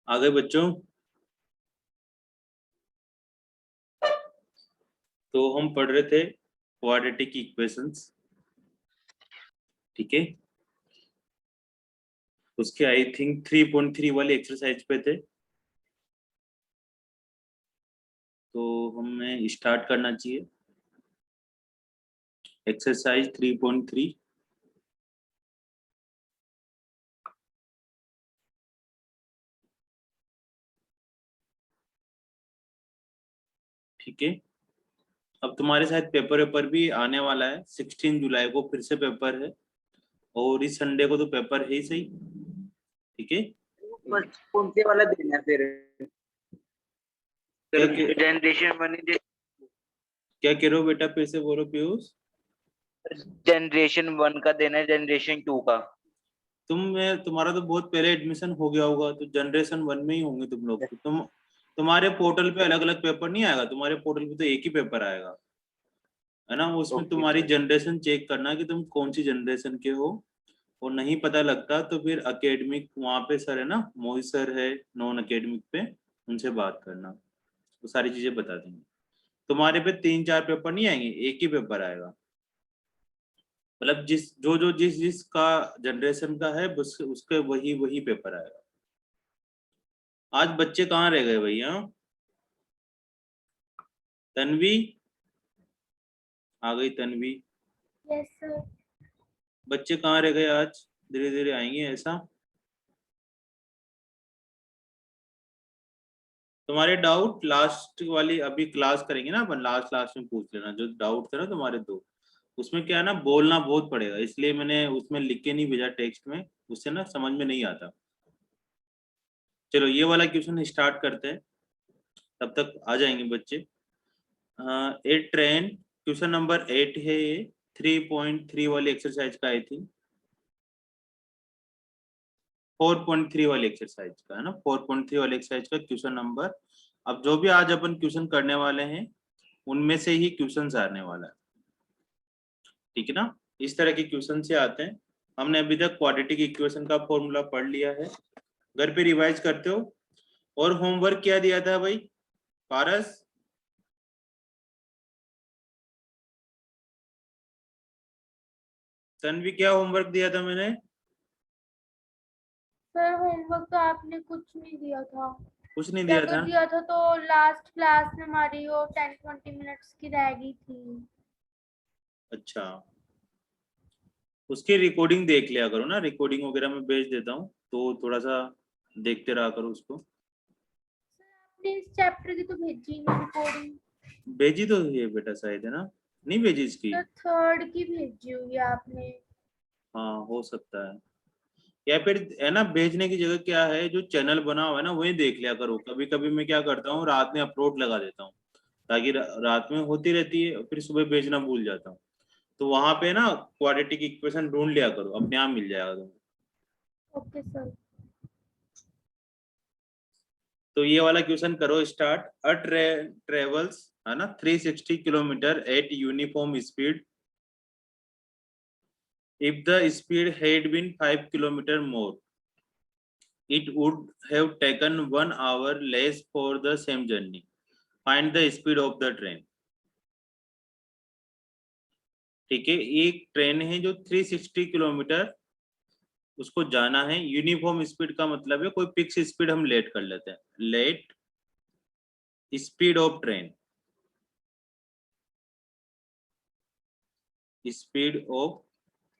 आगे बच्चों, तो हम पढ़ रहे थे क्वाड्रेटिक इक्वेशंस। ठीक है, उसके आई थिंक 3.3 वाली एक्सरसाइज पे थे, तो हमें स्टार्ट करना चाहिए एक्सरसाइज 3.3। ठीक है, अब तुम्हारे साथ पेपर भी आने वाला है, 16 जुलाई को फिर से पेपर है, और इस संडे को तो पेपर है ही सही। ठीक है, बस कौन से वाला देना है फिर? क्या जनरेशन वन क्या कह रहे हो बेटा, फिर से बोलो पीयूष। जनरेशन वन का देना है, जनरेशन टू का? तुम्हारा तो बहुत पहले एडमिशन हो गया होगा, तो जनरेशन वन में ही होंगे तुम लोग। तो तुम्हारे पोर्टल पे अलग अलग पेपर नहीं आएगा, तुम्हारे पोर्टल पे तो एक ही पेपर आएगा, है ना। उसमें ओके तुम्हारी सर। जनरेशन चेक करना कि तुम कौन सी जनरेशन के हो, और नहीं पता लगता तो फिर अकेडमिक वहाँ पे सर है ना, मोहित सर है नॉन अकेडमिक पे, उनसे बात करना, वो सारी चीजें बता देंगे। तुम्हारे पे 3-4 पेपर नहीं आएंगे, एक ही पेपर आएगा। मतलब जिस जिसका जनरेशन का है बस उसके वही वही पेपर आएगा। आज बच्चे कहाँ रह गए भैया? तन्वी आ गई, तन्वी। Yes sir. बच्चे कहाँ रह गए आज? धीरे धीरे आएंगे ऐसा। तुम्हारे डाउट लास्ट वाली अभी क्लास करेंगे ना अपन, लास्ट लास्ट में पूछ लेना जो डाउट थे ना तुम्हारे दो। उसमें क्या है ना, बोलना बहुत पड़ेगा, इसलिए मैंने उसमें लिख के नहीं भेजा टेक्स्ट में, उससे ना समझ में नहीं आता। चलो ये वाला क्वेश्चन स्टार्ट करते हैं, तब तक आ जाएंगे बच्चे। ए ट्रेन, क्वेश्चन नंबर 8 है ये, 3.3 वाली एक्सरसाइज का आई थिंक, 4.3 वाली एक्सरसाइज का है ना, 4.3 वाली एक्सरसाइज का क्वेश्चन नंबर। अब जो भी आज अपन क्वेश्चन करने वाले हैं उनमें से ही क्वेश्चन आने वाला है, ठीक है ना। इस तरह के क्वेश्चन से आते हैं। हमने अभी तक क्वाड्रेटिक इक्वेशन का फॉर्मूला पढ़ लिया है, घर पे रिवाइज करते हो। और होमवर्क क्या दिया था भाई पारस? तन्वी, क्या होमवर्क दिया था मैंने? सर होमवर्क तो आपने कुछ नहीं दिया था, कुछ नहीं या दिया तो था? दिया था तो लास्ट क्लास में हमारी वो 10-20 मिनट्स की रह गई थी। अच्छा, उसकी रिकॉर्डिंग देख लिया करो ना, रिकॉर्डिंग वगैरह मैं भेज देता हूँ, तो थोड़ा सा देखते रहा करो उसको। सर आपने इस चैप्टर की तो भेजी नहीं रिकॉर्डिंग। भेजी तो है बेटा शायद, है ना? नहीं भेजी इसकी? सर थर्ड की भेजी हुई है आपने। हाँ हो सकता है, या फिर है ना, भेजने की जगह क्या है, जो चैनल बना हुआ है ना वही देख लिया करो। कभी कभी मैं क्या करता हूँ, रात में अपलोड लगा देता हूँ, ताकि रात में होती रहती है और फिर सुबह भेजना भूल जाता हूँ। तो वहां पे ना क्वाड्रेटिक इक्वेशन ढूंढ लिया करो, अपने आप मिल जाएगा तुमको। Okay sir. तो ये वाला क्वेश्चन करो स्टार्ट। अ ट्रेवल्स, है ना, 360 kilometre eight uniform speed, if the speed had been 5 kilometer more, it would have taken 1 hour less for the same journey. Find the speed of the train. ठीक है, एक train है जो 360 kilometre उसको जाना है। यूनिफॉर्म स्पीड का मतलब है कोई फिक्स स्पीड हम लेट कर लेते हैं, let speed of train, speed of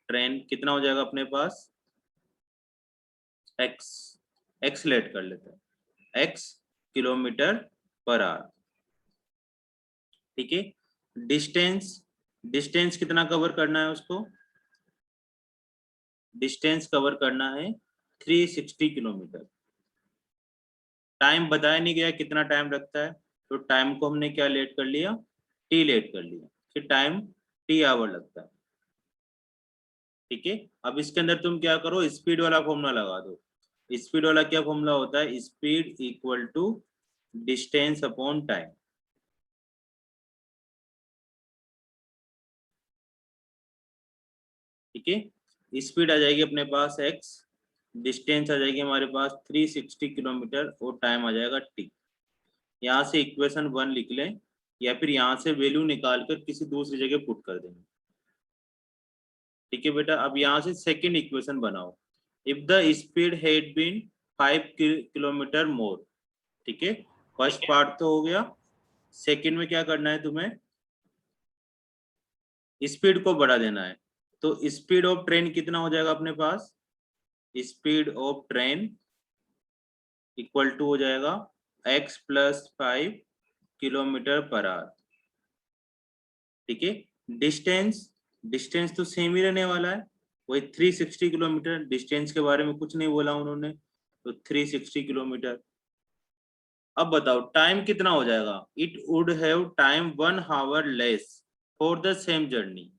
train कितना हो जाएगा अपने पास? एक्स, एक्स लेट कर लेते हैं, एक्स किलोमीटर पर आवर। ठीक है, डिस्टेंस, डिस्टेंस कितना कवर करना है उसको? डिस्टेंस कवर करना है 360 किलोमीटर। टाइम बताया नहीं गया कितना टाइम लगता है, तो टाइम को हमने क्या लेट कर लिया? टी लेट कर लिया, फिर टाइम टी आवर लगता है। ठीक है, अब इसके अंदर तुम क्या करो, स्पीड वाला फॉर्मूला लगा दो। स्पीड वाला क्या फॉर्मूला होता है? Speed equal to distance upon time. ठीक है, स्पीड आ जाएगी अपने पास एक्स, डिस्टेंस आ जाएगी हमारे पास 360 किलोमीटर और टाइम आ जाएगा टी। यहाँ से इक्वेशन 1 लिख लें या फिर यहाँ से वैल्यू निकाल कर किसी दूसरी जगह पुट कर देंगे। ठीक है बेटा, अब यहाँ से सेकेंड इक्वेशन बनाओ। If the speed had been 5 kilometre more. ठीक है, फर्स्ट पार्ट तो हो गया। सेकेंड में क्या करना है तुम्हें, स्पीड को बढ़ा देना है। तो स्पीड ऑफ ट्रेन कितना हो जाएगा अपने पास, speed of train equal to हो जाएगा x + 5 किलोमीटर पर आवर। ठीक है, डिस्टेंस डिस्टेंस तो सेम ही रहने वाला है, वही 360 किलोमीटर। डिस्टेंस के बारे में कुछ नहीं बोला उन्होंने, तो 360 किलोमीटर। अब बताओ टाइम कितना हो जाएगा, it would have time 1 hour less for the same journey.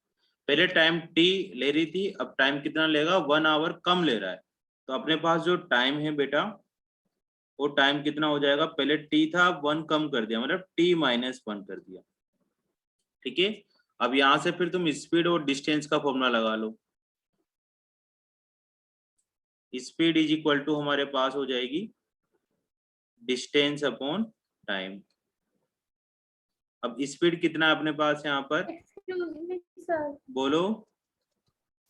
पहले टाइम टी ले रही थी, अब टाइम कितना लेगा, 1 आवर कम ले रहा है। तो अपने पास जो टाइम है बेटा, वो टाइम कितना हो जाएगा, पहले टी था 1 कम कर दिया, मतलब t-1 कर दिया। ठीक है, अब यहां से फिर तुम स्पीड और डिस्टेंस का फॉर्मूला लगा लो। स्पीड इज इक्वल टू हमारे पास हो जाएगी डिस्टेंस अपॉन टाइम। अब स्पीड कितना है अपने पास यहाँ पर, एक्सक्यूज मी सर, बोलो।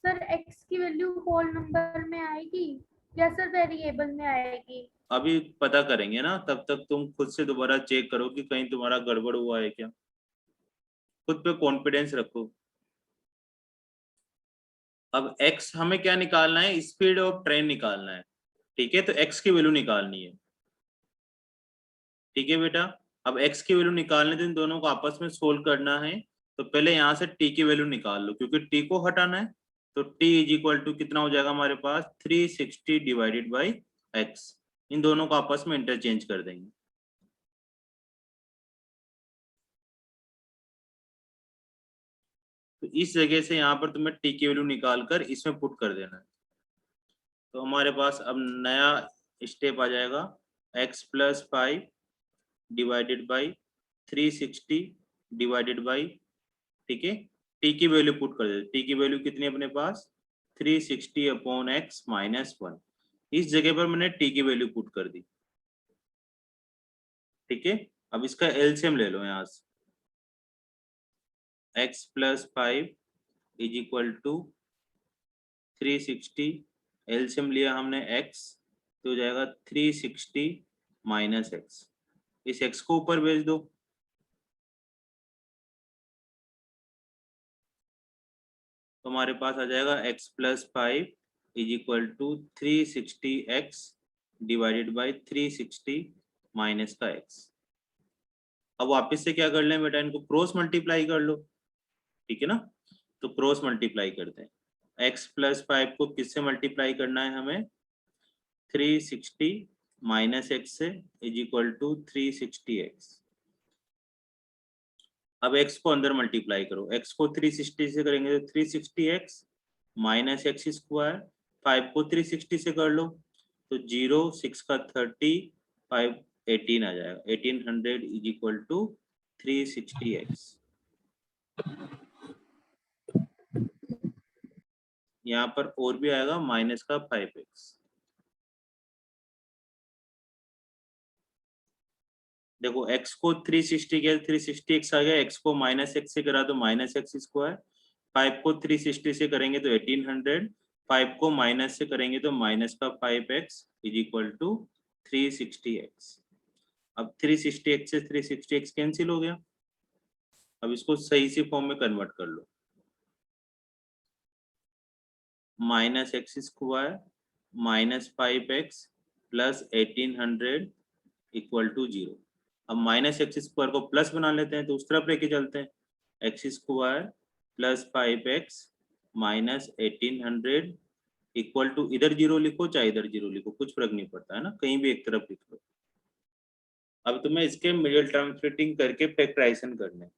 सर x की वैल्यू होल नंबर में आएगी या सर वेरिएबल में आएगी? अभी पता करेंगे ना, तब तक तुम खुद से दोबारा चेक करो कि कहीं तुम्हारा गड़बड़ हुआ है क्या। खुद पे कॉन्फिडेंस रखो। अब x हमें क्या निकालना है, स्पीड ऑफ ट्रेन निकालना है। ठीक है, तो x की वैल्यू निकालनी है। ठीक है बेटा, अब x की वैल्यू निकालने तो इन दोनों को आपस में सोल्व करना है। तो पहले यहाँ से t की वैल्यू निकाल लो, क्योंकि t को हटाना है। तो t इज इक्वल टू कितना हो जाएगा हमारे पास, 360 डिवाइडेड बाई x। इन दोनों को आपस में इंटरचेंज कर देंगे। तो इस जगह से यहाँ पर तुम्हें t की वैल्यू निकाल कर इसमें पुट कर देना है। तो हमारे पास अब नया स्टेप आ जाएगा, x + 5 divided by 360 divided by, ठीक है, टी की वैल्यू पुट कर देते। टी की वैल्यू कितनी है अपने पास, 360 अपॉन x - 1। इस जगह पर मैंने टी की वैल्यू पुट कर दी। ठीक है, अब इसका एलसीएम ले लो यहाँ से। x + 5 is equal to 360, LCM लिया हमने x, तो हो जाएगा 360 - x। इस x को ऊपर भेज दो। तो हमारे पास आ जाएगा x + 5 is equal to 360x divided by 360 minus का x। अब वापस से क्या कर लें बेटा, इनको क्रॉस मल्टीप्लाई कर लो। ठीक है ना, तो क्रॉस मल्टीप्लाई करते हैं। x + 5 को किससे मल्टीप्लाई करना है हमें, 360 माइनस x से, इज इक्वल टू 360x। अब x को अंदर मल्टीप्लाई करो, x को 360 से करेंगे तो 360x माइनस एक्स स्क्वायर, 5 को 360 से कर लो तो 0, 6 का 30, 5 18 आ जाएगा। 1800 इज इक्वल टू 360x। यहाँ पर और भी आएगा माइनस का 5x। देखो x को 360 के 360x आ गया, x को माइनस एक्स से करा तो माइनस एक्स स्क्वायर, 5 को 360 से करेंगे तो 1800, 5 को माइनस से करेंगे तो माइनस का 5x is equal to 360x। अब 360x से 360x कैंसिल हो गया। अब इसको सही सी फॉर्म में कन्वर्ट कर लो, minus X square minus 5x plus 1800 equal to 0। अब माइनस एक्स स्क्वायर को प्लस बना लेते हैं, तो उस तरफ लेके चलते हैं। X square plus 5x minus 1800 equal to, इधर 0 लिखो चाहे इधर 0 लिखो, कुछ फर्क नहीं पड़ता है ना, कहीं भी एक तरफ लिख लो। अब तुम्हें इसके मिडिल टर्म स्प्लिटिंग करके फैक्टराइजेशन करना है।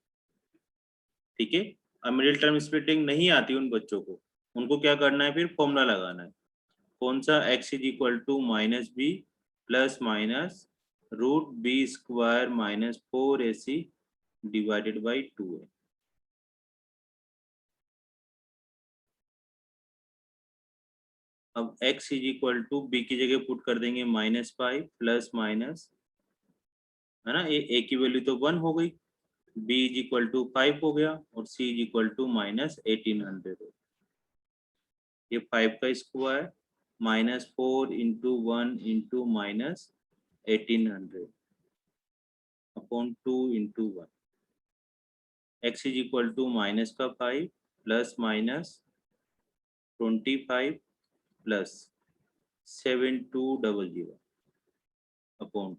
ठीक है, अब मिडिल टर्म स्प्लिटिंग नहीं आती उन बच्चों को, उनको क्या करना है, फिर फॉर्मूला लगाना है। कौन सा, x is equal to minus b plus minus root b square minus 4ac divided by 2a। अब x is equal to b की जगह पुट कर देंगे -5 प्लस माइनस, है ना, ए की वैल्यू तो 1 हो गई, b इज इक्वल टू 5 हो गया और c इज इक्वल टू -1800 हो। ये 5 का square -4 into 1 into -1800 upon 2 into 1। x is equal to minus का 5 प्लस माइनस 25 प्लस 7200 अपॉन,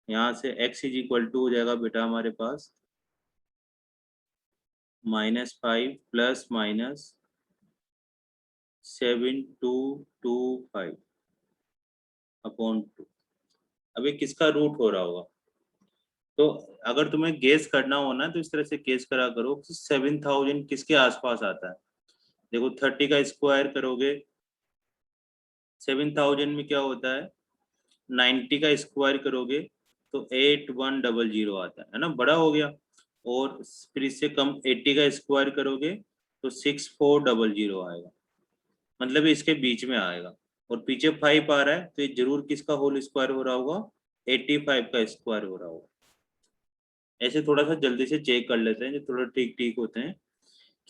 यहाँ से x इज इक्वल टू हो जाएगा बेटा हमारे पास -5 प्लस माइनस 7225 अपॉन 2। अब ये किसका रूट हो रहा होगा? तो अगर तुम्हें गेस करना हो ना तो इस तरह से गेस करा करो, 7000 किसके आसपास आता है। देखो 30 का स्क्वायर करोगे 7000 में क्या होता है, 90 का स्क्वायर करोगे तो 8100 आता है ना, बड़ा हो गया। और फिर इससे कम 80 का स्क्वायर करोगे तो 6400 आएगा, मतलब इसके बीच में आएगा। और पीछे 5 आ रहा है तो ये जरूर किसका होल स्क्वायर हो रहा होगा, 85 का स्क्वायर हो रहा होगा। ऐसे थोड़ा सा जल्दी से चेक कर लेते हैं जो थोड़ा ठीक ठीक होते हैं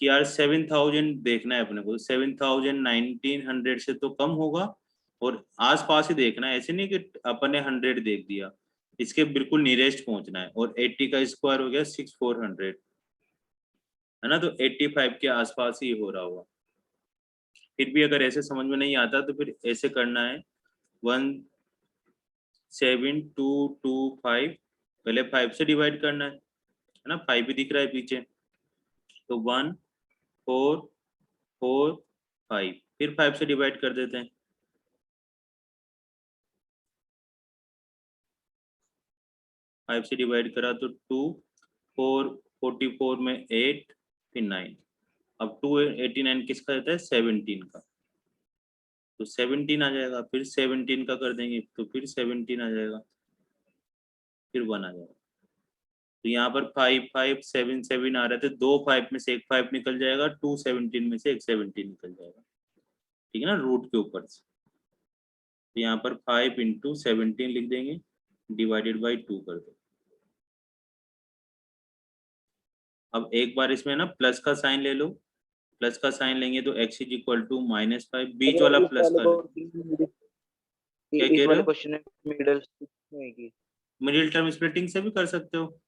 कि यार 7000 देखना है अपने को, 7000 1900 से तो कम होगा और आसपास ही देखना है, ऐसे नहीं कि अपने 100 देख दिया, इसके बिल्कुल नियरेस्ट पहुंचना है। और 80 का स्क्वायर हो गया 6400, है ना, तो 85 के आसपास ही हो रहा होगा। फिर भी अगर ऐसे समझ में नहीं आता तो फिर ऐसे करना है 17225, पहले 5 से डिवाइड करना है ना, 5 भी दिख रहा है पीछे, तो 1445, फिर 5 से डिवाइड कर देते हैं, 5 से डिवाइड करा तो 2, 4, 44 में 8, फिर 9। अब 289 किसका रहता है, 17 का, तो 17 आ जाएगा। फिर 17 का कर देंगे तो फिर 17 आ जाएगा, फिर 1 आ जाएगा। तो यहाँ पर 5 5 7 7 आ रहे थे, 2 5 में से एक 5 निकल जाएगा, 2 17 में से एक 17 निकल जाएगा, ठीक है ना, रूट के ऊपर से। तो यहाँ पर 5 इंटू 17 लिख देंगे, डिवाइडेड बाई 2 कर दो। अब एक बार इसमें ना प्लस का साइन ले लो, प्लस का साइन लेंगे तो x इज इक्वल टू -5, बीच वाला प्लस का लो। क्या इस कह रहे वाले हो? क्वेश्चन में मिडल होगी मिडिल टर्म स्प्लिटिंग से भी कर सकते हो।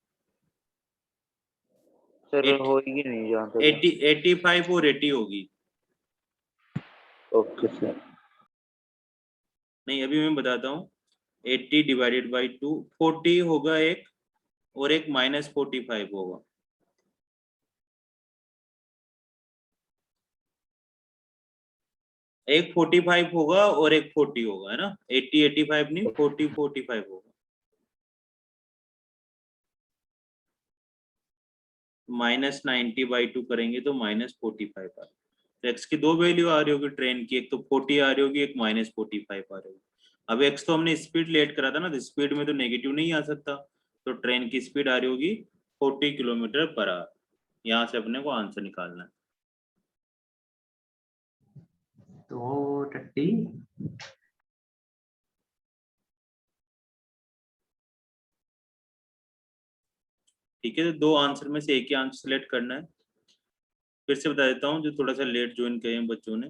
सर, होगी नहीं जहाँ तक। 80 85 और 80 होगी। Okay sir. नहीं अभी मैं बताता हूँ, 80 डिवाइडेड बाई 2, 40 होगा एक, और एक -45 होगा। एक 45 होगा और एक 40 होगा, है ना, 80 85 नहीं, 40 45 होगा। -90/2 करेंगे तो -45 आ, तो x की दो वैल्यू आ रही होगी ट्रेन की, एक तो 40 आ रही होगी, एक -45 आ रही होगी। अब x तो हमने स्पीड लेट करा था ना, तो स्पीड में तो नेगेटिव नहीं आ सकता, तो ट्रेन की स्पीड आ रही होगी 40 किलोमीटर पर आवर। यहाँ से अपने को आंसर निकालना है। तो 30 ठीक है, तो दो आंसर में से एक ही आंसर सेलेक्ट करना है। फिर से बता देता हूँ जो थोड़ा सा लेट ज्वाइन किए हैं बच्चों ने,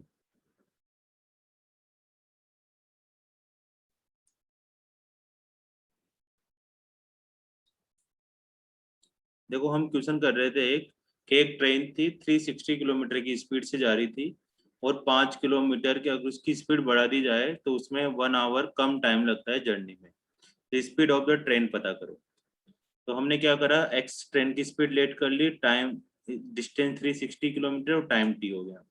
देखो हम क्वेश्चन कर रहे थे एक कि एक ट्रेन थी 360 किलोमीटर की स्पीड से जा रही थी और 5 किलोमीटर की अगर उसकी स्पीड बढ़ा दी जाए तो उसमें 1 आवर कम टाइम लगता है जर्नी में, तो स्पीड ऑफ द ट्रेन पता करो। तो हमने क्या करा, एक्स ट्रेन की स्पीड लेट कर ली, टाइम डिस्टेंस 360 किलोमीटर और टाइम टी हो गया,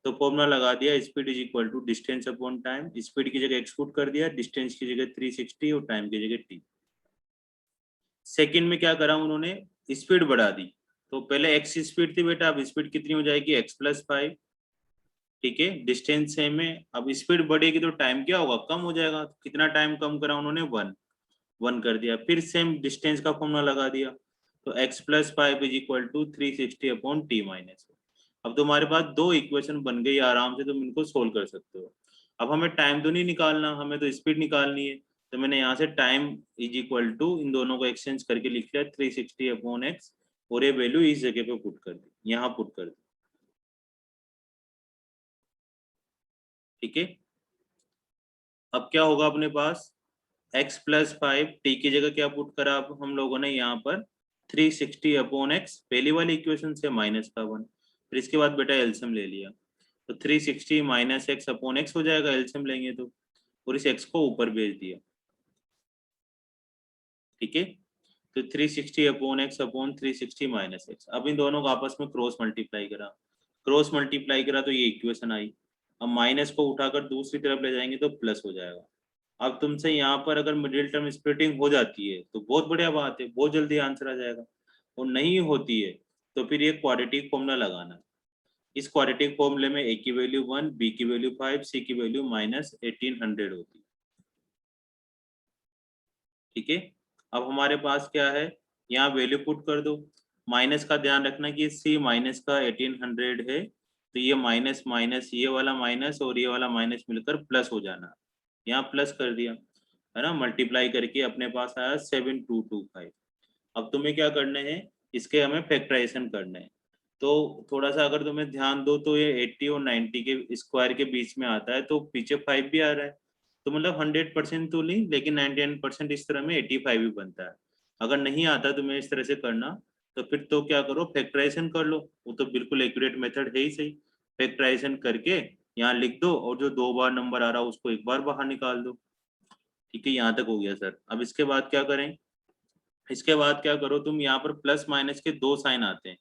तो फॉर्मूला लगा दिया, speed is equal to distance upon time. Speed की जगह एक्स पुट कर दिया, डिस्टेंस की जगह 360 और टाइम की जगह टी। सेकंड में क्या करा उन्होंने, स्पीड बढ़ा दी, तो पहले एक्स स्पीड थी बेटा, अब स्पीड कितनी हो जाएगी, x+5, ठीक है, डिस्टेंस सेम है, अब स्पीड बढ़ेगी तो टाइम क्या होगा, कम हो जाएगा। तो कितना टाइम कम करा उन्होंने, 1 कर दिया, फिर सेम डिस्टेंस का फॉर्मूला लगा दिया, तो x+5 is equal to 360 upon t-। अब तुम्हारे पास 2 इक्वेशन बन गई आराम से, तुम इनको सोल्व कर सकते हो। अब हमें टाइम तो नहीं निकालना, हमें तो स्पीड निकालनी है। तो मैंने यहाँ से टाइम इज इक्वल टू इन दोनों को एक्सचेंज करके लिख लिया 360/x, और ये वैल्यू इस जगह पे पुट कर दी, यहाँ पुट कर दी। ठीक है, अब क्या होगा अपने पास, x + 5, t की जगह क्या पुट करा अब हम लोगों ने यहाँ पर 360/x, पहली वाली इक्वेशन से माइनस का 1, फिर इसके बाद बेटा एलसीएम ले लिया, तो 360 - x/x हो जाएगा एलसीएम लेंगे तो, और इस x को ऊपर भेज दिया। ठीक है, तो 360/x/360 - x, अब इन दोनों को आपस में क्रॉस मल्टीप्लाई करा तो ये इक्वेशन आई। अब माइनस को उठाकर दूसरी तरफ ले जाएंगे तो प्लस हो जाएगा। अब तुमसे यहाँ पर अगर मिडिल टर्म स्प्लिटिंग हो जाती है तो बहुत बढ़िया बात है, बहुत जल्दी आंसर आ जाएगा, और नहीं होती है तो फिर ये क्वाड्रेटिक फॉर्मूला लगाना। इस क्वाड्रेटिक फॉर्मूले में a की वैल्यू 1, b की वैल्यू 5, c की वैल्यू -1800 होती है। ठीक है, अब हमारे पास क्या है, यहाँ वैल्यू पुट कर दो। माइनस का ध्यान रखना कि c माइनस का 1800 है, तो ये माइनस माइनस, ये वाला माइनस और ये वाला माइनस मिलकर प्लस हो जाना, यहाँ प्लस कर दिया है ना, मल्टीप्लाई करके अपने पास आया 7225। अब तुम्हें क्या करने हैं, इसके हमें फैक्टराइजेशन करने हैं। तो थोड़ा सा अगर तुम्हें ध्यान दो तो ये 80 और 90 के स्क्वायर के बीच में आता है, तो पीछे 5 भी आ रहा है, तो मतलब 100% तो नहीं, लेकिन 99% इस तरह में 85 भी बनता है। अगर नहीं आता तुम्हें इस तरह से करना, तो फिर तो क्या करो, फैक्टराइजेशन कर लो, वो तो बिल्कुल एक्यूरेट मेथड है ही सही। फैक्टराइजेशन करके यहाँ लिख दो, और जो 2 बार नंबर आ रहा है उसको 1 बार बाहर निकाल दो। ठीक है, यहाँ तक हो गया सर। अब इसके बाद क्या करें, इसके बाद क्या करो तुम, यहाँ पर प्लस माइनस के 2 साइन आते हैं,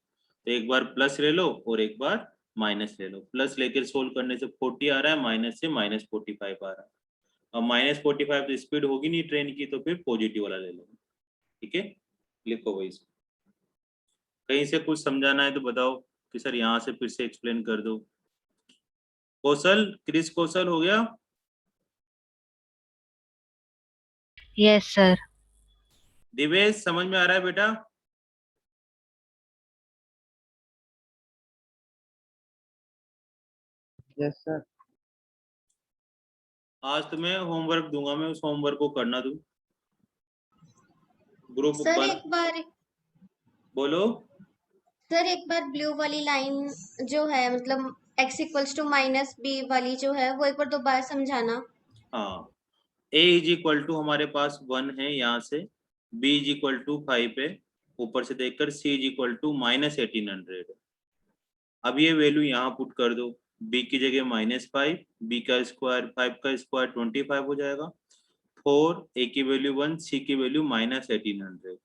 तो एक बार प्लस ले लो और एक बार माइनस ले लो। प्लस लेकर सोल्व करने से 40 आ रहा है, माइनस से -45 आ रहा है। अब -45 तो स्पीड होगी नहीं ट्रेन की, तो फिर पॉजिटिव वाला ले लो। ठीक है, लिखो भाई इसको। कहीं से कुछ समझाना है तो बताओ कि सर यहाँ से फिर से एक्सप्लेन कर दो। कौशल, क्रिस कौशल हो गया? Yes sir. दिवेश समझ में आ रहा है बेटा? Yes sir. आज तुम्हें होमवर्क दूंगा मैं, उस होमवर्क को करना तुम ग्रुप सर पर। एक बार बोलो। सर एक बार ब्लू वाली लाइन जो है, मतलब x = -b वाली जो है, वो एक बार दोबारा समझाना। हाँ, a = हमारे पास 1 है यहाँ से, b = 5 है, ऊपर से देखकर c = -1800 है। अब ये वैल्यू यहाँ पुट कर दो, b की जगह -5, b का स्क्वायर 5 का स्क्वायर 25 हो जाएगा, 4, a की वैल्यू 1, c की वैल्यू -1800।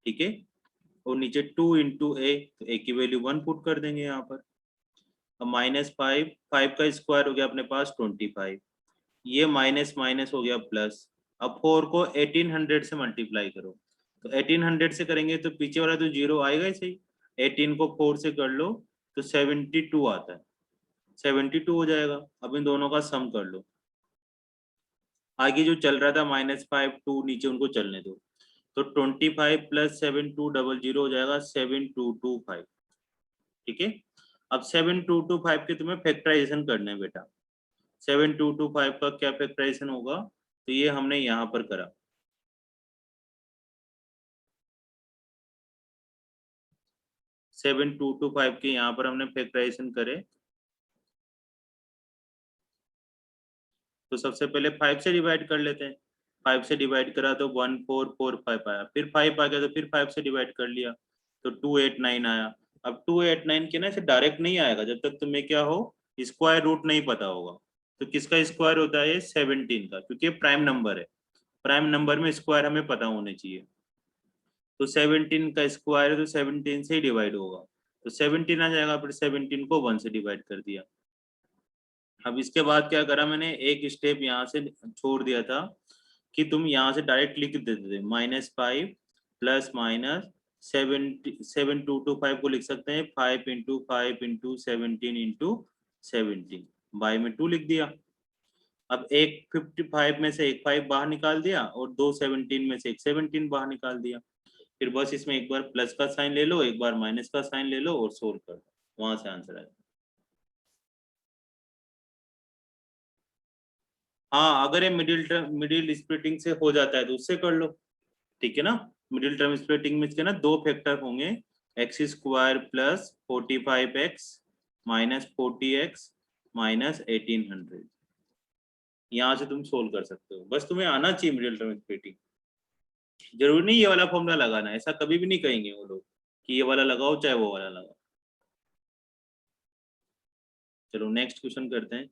ठीक है, और नीचे 2 × a, तो a की वैल्यू 1 पुट कर देंगे यहाँ पर। अब -5, 5 का स्क्वायर हो गया अपने पास 25, ये माइनस माइनस हो गया प्लस। अब 4 को 1800 से मल्टीप्लाई करो, तो 1800 से करेंगे तो पीछे वाला तो 0 आएगा ही सही। 18 को 4 से कर लो तो 72 आता है, 72 हो जाएगा। अब इन दोनों का सम कर लो। आगे जो चल रहा था -5, 2 नीचे उनको चलने दो, तो 25 + 7200 हो जाएगा 7225। ठीक है, अब 7225 के तुम्हें फैक्टराइजेशन करने हैं बेटा। 7225 का क्या फैक्टराइजेशन होगा, तो ये हमने यहाँ पर करा। 7225 के यहाँ पर हमने फैक्टराइजेशन करे, तो सबसे पहले 5 से डिवाइड कर लेते हैं। 5 से डिवाइड करा तो 1445 आया, फिर 5 आ गया तो फिर 5 से डिवाइड कर लिया तो 289 आया। अब 289 के ना से डायरेक्ट नहीं आएगा जब तक तुम्हें क्या हो, स्क्वायर रूट नहीं पता होगा। तो किसका स्क्वायर होता है, 17 का, क्योंकि प्राइम नंबर है। प्राइम नंबर में स्क्वायर हमें पता होने चाहिए। तो 17 का स्क्वायर है तो 17 से ही डिवाइड होगा, तो 17 आ जाएगा, फिर 17 को 1 से डिवाइड कर दिया। अब इसके बाद क्या करा मैंने, एक स्टेप यहाँ से छोड़ दिया था कि तुम यहाँ से डायरेक्ट लिख देते थे -5 ± 7225 को लिख सकते हैं 5 × 5 × 17 × 17, बाय में 2 लिख दिया। अब एक 55 में से एक 5 बाहर निकाल दिया और 2 17 में से एक 17 बाहर निकाल दिया। फिर बस इसमें एक बार प्लस का साइन ले लो, एक बार माइनस का साइन ले लो और सोल्व कर दो। वहां से आंसर आएगा। हाँ, अगर ये मिडिल स्प्लिटिंग से हो जाता है तो उससे कर लो, ठीक है ना। मिडिल टर्म स्प्लिटिंग में इसके ना दो फैक्टर होंगे, x square plus 45x minus 40x minus 1800। यहाँ से तुम सोल्व कर सकते हो, बस तुम्हें आना चाहिए मिडिल टर्म स्प्लिटिंग। जरूरी नहीं ये वाला फॉर्मूला लगाना, ऐसा कभी भी नहीं कहेंगे वो लोग कि ये वाला लगाओ चाहे वो वाला लगाओ। चलो नेक्स्ट क्वेश्चन करते हैं।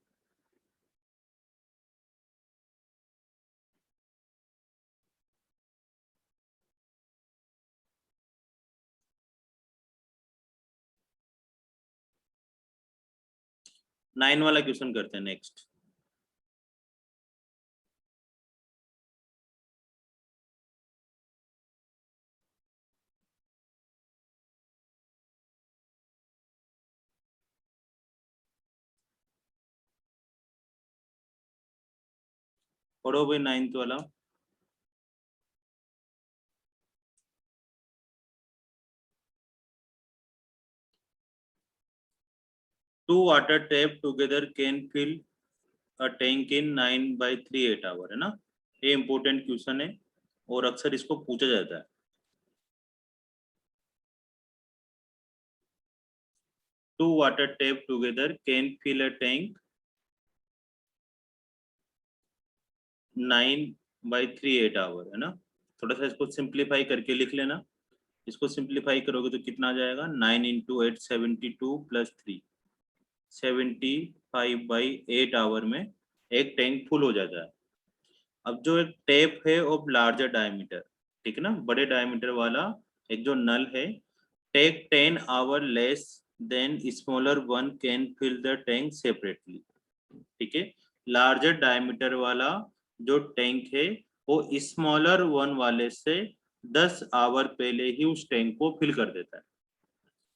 नाइन वाला क्वेश्चन करते हैं नेक्स्ट। पढ़ो भाई नाइन्थ वाला। Two water tap together can fill a tank in 9/3 hour, है ना। ये इंपॉर्टेंट क्वेश्चन है और अक्सर इसको पूछा जाता है। Two water tap together can fill a tank 9/3 hour, है ना। थोड़ा सा इसको सिंप्लीफाई करके लिख लेना। इसको सिंप्लीफाई करोगे तो कितना आ जाएगा, 9 × 8 72 + 3 75/8 आवर में एक टैंक फुल हो जाता है। अब जो एक टेप है ऑफ लार्जर डायमीटर, ठीक है ना, बड़े डायमीटर वाला एक जो नल है, take 10 hour less than smaller one can fill the tank separately, ठीक है। लार्जर डायमीटर वाला जो टैंक है वो स्मॉलर वन वाले से 10 आवर पहले ही उस टैंक को फिल कर देता है,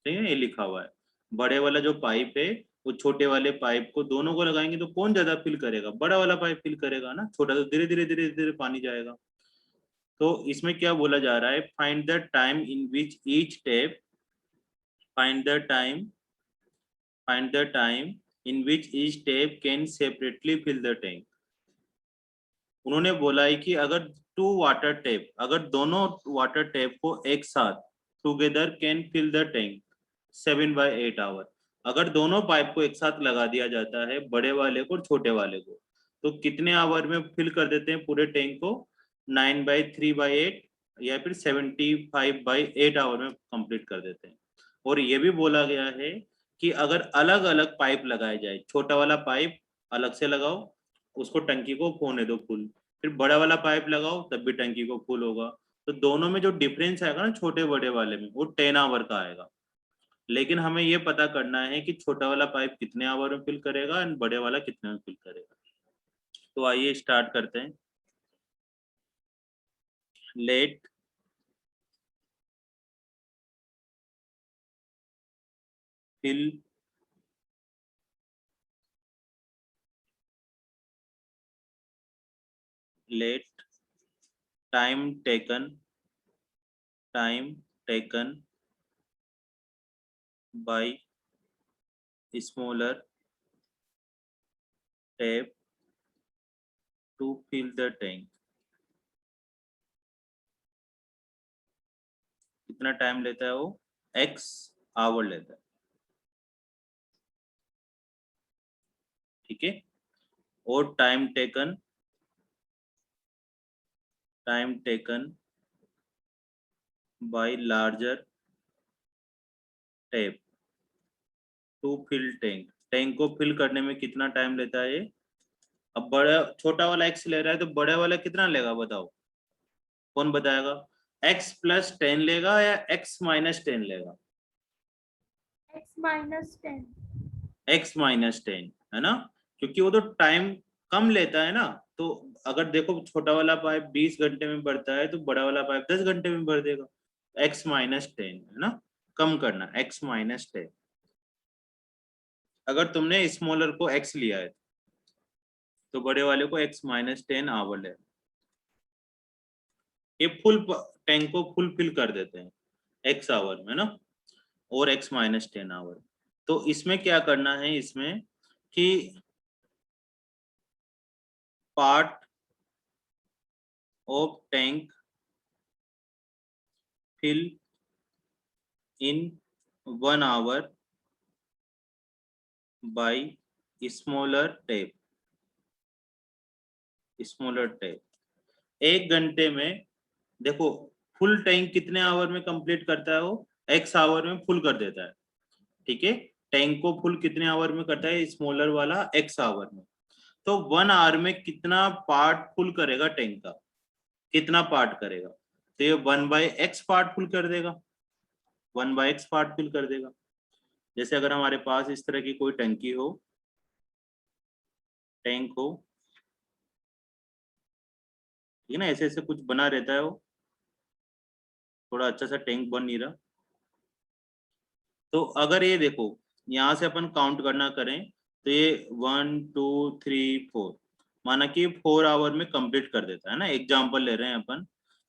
ठीक है, ये लिखा हुआ है। बड़े वाला जो पाइप है वो छोटे वाले पाइप को दोनों को लगाएंगे तो कौन ज्यादा फिल करेगा, बड़ा वाला पाइप फिल करेगा ना, छोटा तो धीरे धीरे धीरे धीरे पानी जाएगा। तो इसमें क्या बोला जा रहा है, find the time in which each tap find the time find the time in which each tap can separately fill the tank. उन्होंने बोला है कि अगर अगर दोनों वाटर टैप को एक साथ together can fill the tank 7/8 hour, अगर दोनों पाइप को एक साथ लगा दिया जाता है, बड़े वाले को और छोटे वाले को, तो कितने आवर में फिल कर देते हैं पूरे टैंक को, 9/3/8 या फिर 75/8 आवर में कंप्लीट कर देते हैं। और ये भी बोला गया है कि अगर अलग अलग पाइप लगाए जाए, छोटा वाला पाइप अलग से लगाओ, उसको टंकी को होने दो फुल, फिर बड़ा वाला पाइप लगाओ तब भी टंकी को फुल होगा, तो दोनों में जो डिफरेंस आएगा ना छोटे बड़े वाले में, वो 10 आवर का आएगा। लेकिन हमें ये पता करना है कि छोटा वाला पाइप कितने आवर में फिल करेगा एंड बड़े वाला कितने में फिल करेगा। तो आइए स्टार्ट करते हैं। Let fill let time taken by smaller tap to fill the tank। कितना टाइम लेता है वो, x आवर लेता है, ठीक है। और time taken by larger tap to fill tank को फिल करने में कितना टाइम लेता है। अब बड़ा छोटा वाला x ले रहा है तो बड़ा वाला कितना लेगा बताओ, कौन बताएगा। x + 10 लेगा या x - 10 लेगा, x - 10 है ना, क्योंकि वो तो टाइम कम लेता है ना। तो अगर देखो छोटा वाला पाइप 20 घंटे में भरता है तो बड़ा वाला पाइप 10 घंटे में भर देगा। x - 10, है ना, कम करना, x - 10। अगर तुमने स्मॉलर को x लिया है तो बड़े वाले को x - 10 आवर ले, ये फुल टैंक को फुल फिल कर देते हैं x आवर में ना, और x - 10 आवर। तो इसमें क्या करना है, इसमें कि part of tank fill in 1 hour by smaller tap. Smaller tap 1 घंटे में, देखो फुल टैंक कितने आवर में कंप्लीट करता है, वो x आवर में फुल कर देता है। ठीक है, टैंक को फुल कितने आवर में करता है, स्मॉलर वाला x आवर में। तो 1 आवर में कितना पार्ट फुल करेगा टैंक का, कितना पार्ट करेगा, तो ये 1/x पार्ट फुल कर देगा, 1/x पार्ट फुल कर देगा। जैसे अगर हमारे पास इस तरह की कोई टंकी हो, टैंक हो, ठीक है ना, ऐसे ऐसे कुछ बना रहता है, वो थोड़ा अच्छा सा टैंक बन नहीं रहा। तो अगर ये देखो यहाँ से अपन काउंट करना करें तो ये 1 2 3 4, माना कि 4 आवर में कंप्लीट कर देता है ना, एग्जांपल ले रहे हैं अपन।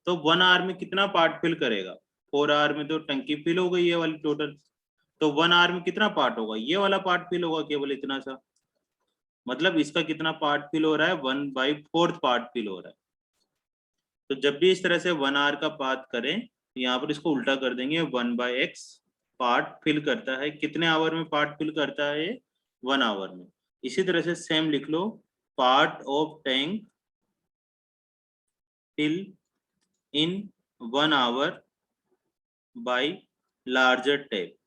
तो 1 आवर में कितना पार्ट फिल करेगा, 4 आवर में तो टंकी फिल हो गई ये वाली टोटल। तो 1 आवर में कितना पार्ट होगा, ये वाला पार्ट फिल होगा केवल इतना सा, मतलब इसका कितना पार्ट फिल हो रहा है, 1/4 पार्ट फिल हो रहा है। तो जब भी इस तरह से 1 आवर का पार्ट करें तो यहाँ पर इसको उल्टा कर देंगे, 1/x पार्ट फिल करता है, कितने आवर में पार्ट फिल करता है, 1 आवर में। इसी तरह से सेम लिख लो, part of tank fill in 1 hour by larger tap.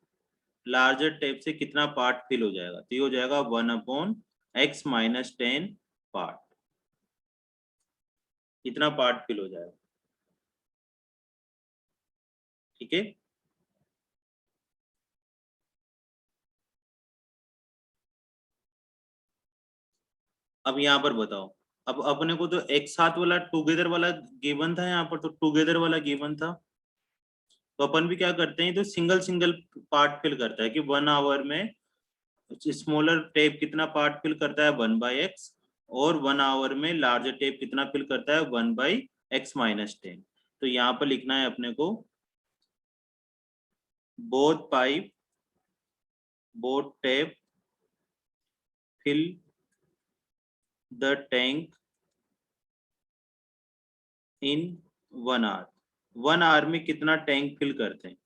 Larger tap से कितना पार्ट फिल हो जाएगा, तो ये हो जाएगा 1/x - 10 पार्ट, इतना पार्ट फिल हो जाएगा। ठीक है, अब यहाँ पर बताओ, अब अपने को तो एक साथ वाला टुगेदर वाला गिवन था, यहाँ पर तो टुगेदर वाला गिवन था। तो अपन भी क्या करते हैं, तो सिंगल सिंगल पार्ट फिल करता है कि 1 आवर में स्मॉलर टेप कितना पार्ट फिल करता है, 1/x, और 1 आवर में लार्जर टेप कितना फिल करता है, 1/x - 10। तो यहाँ पर लिखना है अपने को, both pipe both tap fill the tank in 1 hour. 1 hour में कितना टैंक फिल करते हैं,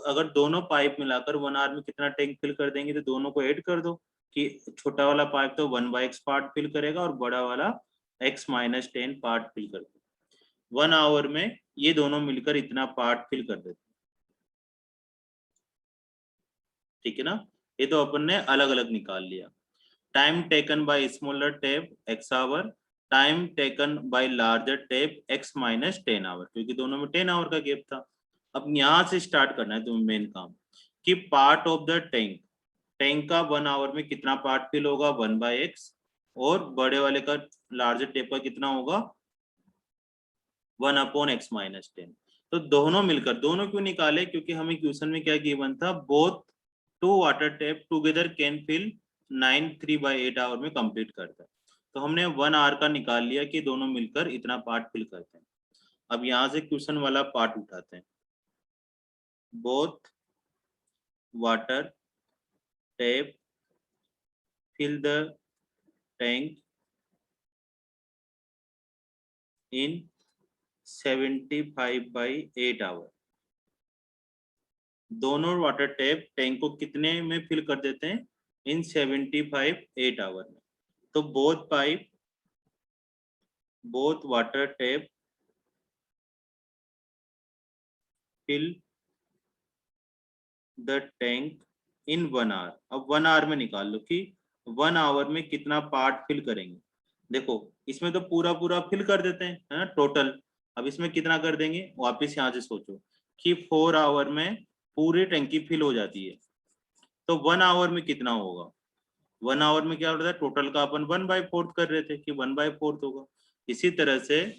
अगर दोनों पाइप मिलाकर 1 आवर में कितना टैंक फिल कर देंगे, तो दोनों को ऐड कर दो कि छोटा वाला पाइप तो 1/x पार्ट फिल करेगा और बड़ा वाला x - 10 पार्ट फिल कर देगा। 1 आवर में ये दोनों मिलकर इतना पार्ट फिल कर देते। ठीक है ना, ये तो अपन ने अलग अलग निकाल लिया। Time taken by smaller tap x hour, time taken by larger tap x - 10 hour, क्योंकि दोनों में 10 आवर का गैप था। अब यहाँ से स्टार्ट करना है तुम्हें मेन काम, कि part of the tank, tank का 1 आवर में कितना पार्ट फिल होगा, 1/x, और बड़े वाले का लार्जर टेप का कितना होगा, 1/x - 10। तो दोनों मिलकर, दोनों क्यों निकाले, क्योंकि हमें क्वेश्चन में क्या गिवन था, both 2 water tap together can fill 9 3/8 hour में कंप्लीट करता है। तो हमने 1 आवर का निकाल लिया कि दोनों मिलकर इतना पार्ट फिल करते हैं। अब यहाँ से क्वेश्चन वाला पार्ट उठाते हैं, both water tap fill the tank in 75/8 hour. दोनों वाटर टैप टैंक को कितने में फिल कर देते हैं, इन 75/8 आवर में। तो both water tap fill the tank in 1 hour. अब 1 आवर में निकाल लो कि 1 आवर में कितना पार्ट फिल करेंगे। देखो इसमें तो पूरा पूरा फिल कर देते हैं, है ना, टोटल। अब इसमें कितना कर देंगे, वापस यहाँ से सोचो कि 4 आवर में पूरी टंकी फिल हो जाती है, तो 1 आवर में कितना होगा। 1 आवर में क्या होता है, टोटल का अपन 1/4 कर रहे थे कि 1/4 होगा। इसी तरह से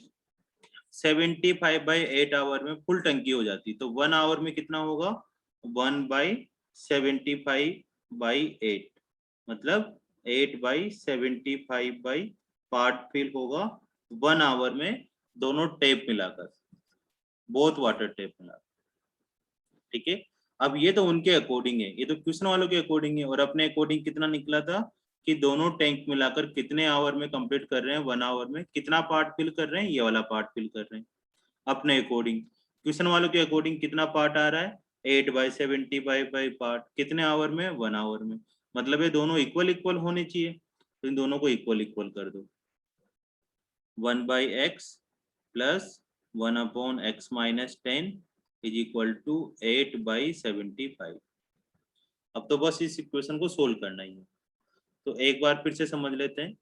75/8 आवर में फुल टंकी हो जाती, तो 1 आवर में कितना होगा, 1/75/8, मतलब 8/75 पार्ट फिल होगा 1 आवर में, दोनों टेप मिलाकर, बोथ वाटर टेप मिलाकर। ठीक है, अब ये तो उनके अकॉर्डिंग है, ये तो क्वेश्चन वालों के अकॉर्डिंग है, और अपने अकॉर्डिंग कितना निकला था कि दोनों टैंक मिलाकर कितने आवर में कंप्लीट कर रहे हैं, 1 आवर में कितना पार्ट फिल कर रहे हैं, ये वाला पार्ट फिल कर रहे हैं अपने अकॉर्डिंग। क्वेश्चन वालों के अकॉर्डिंग कितना पार्ट आ रहा है, 8/75 बाई पार्ट, कितने आवर में, 1 आवर में। मतलब ये दोनों इक्वल इक्वल होने चाहिए, तो इन दोनों को इक्वल इक्वल कर दो। 1/x plus 1/x-10 is equal to 8/75। अब तो बस इस इक्वेशन को सोल्व करना ही है। तो एक बार फिर से समझ लेते हैं।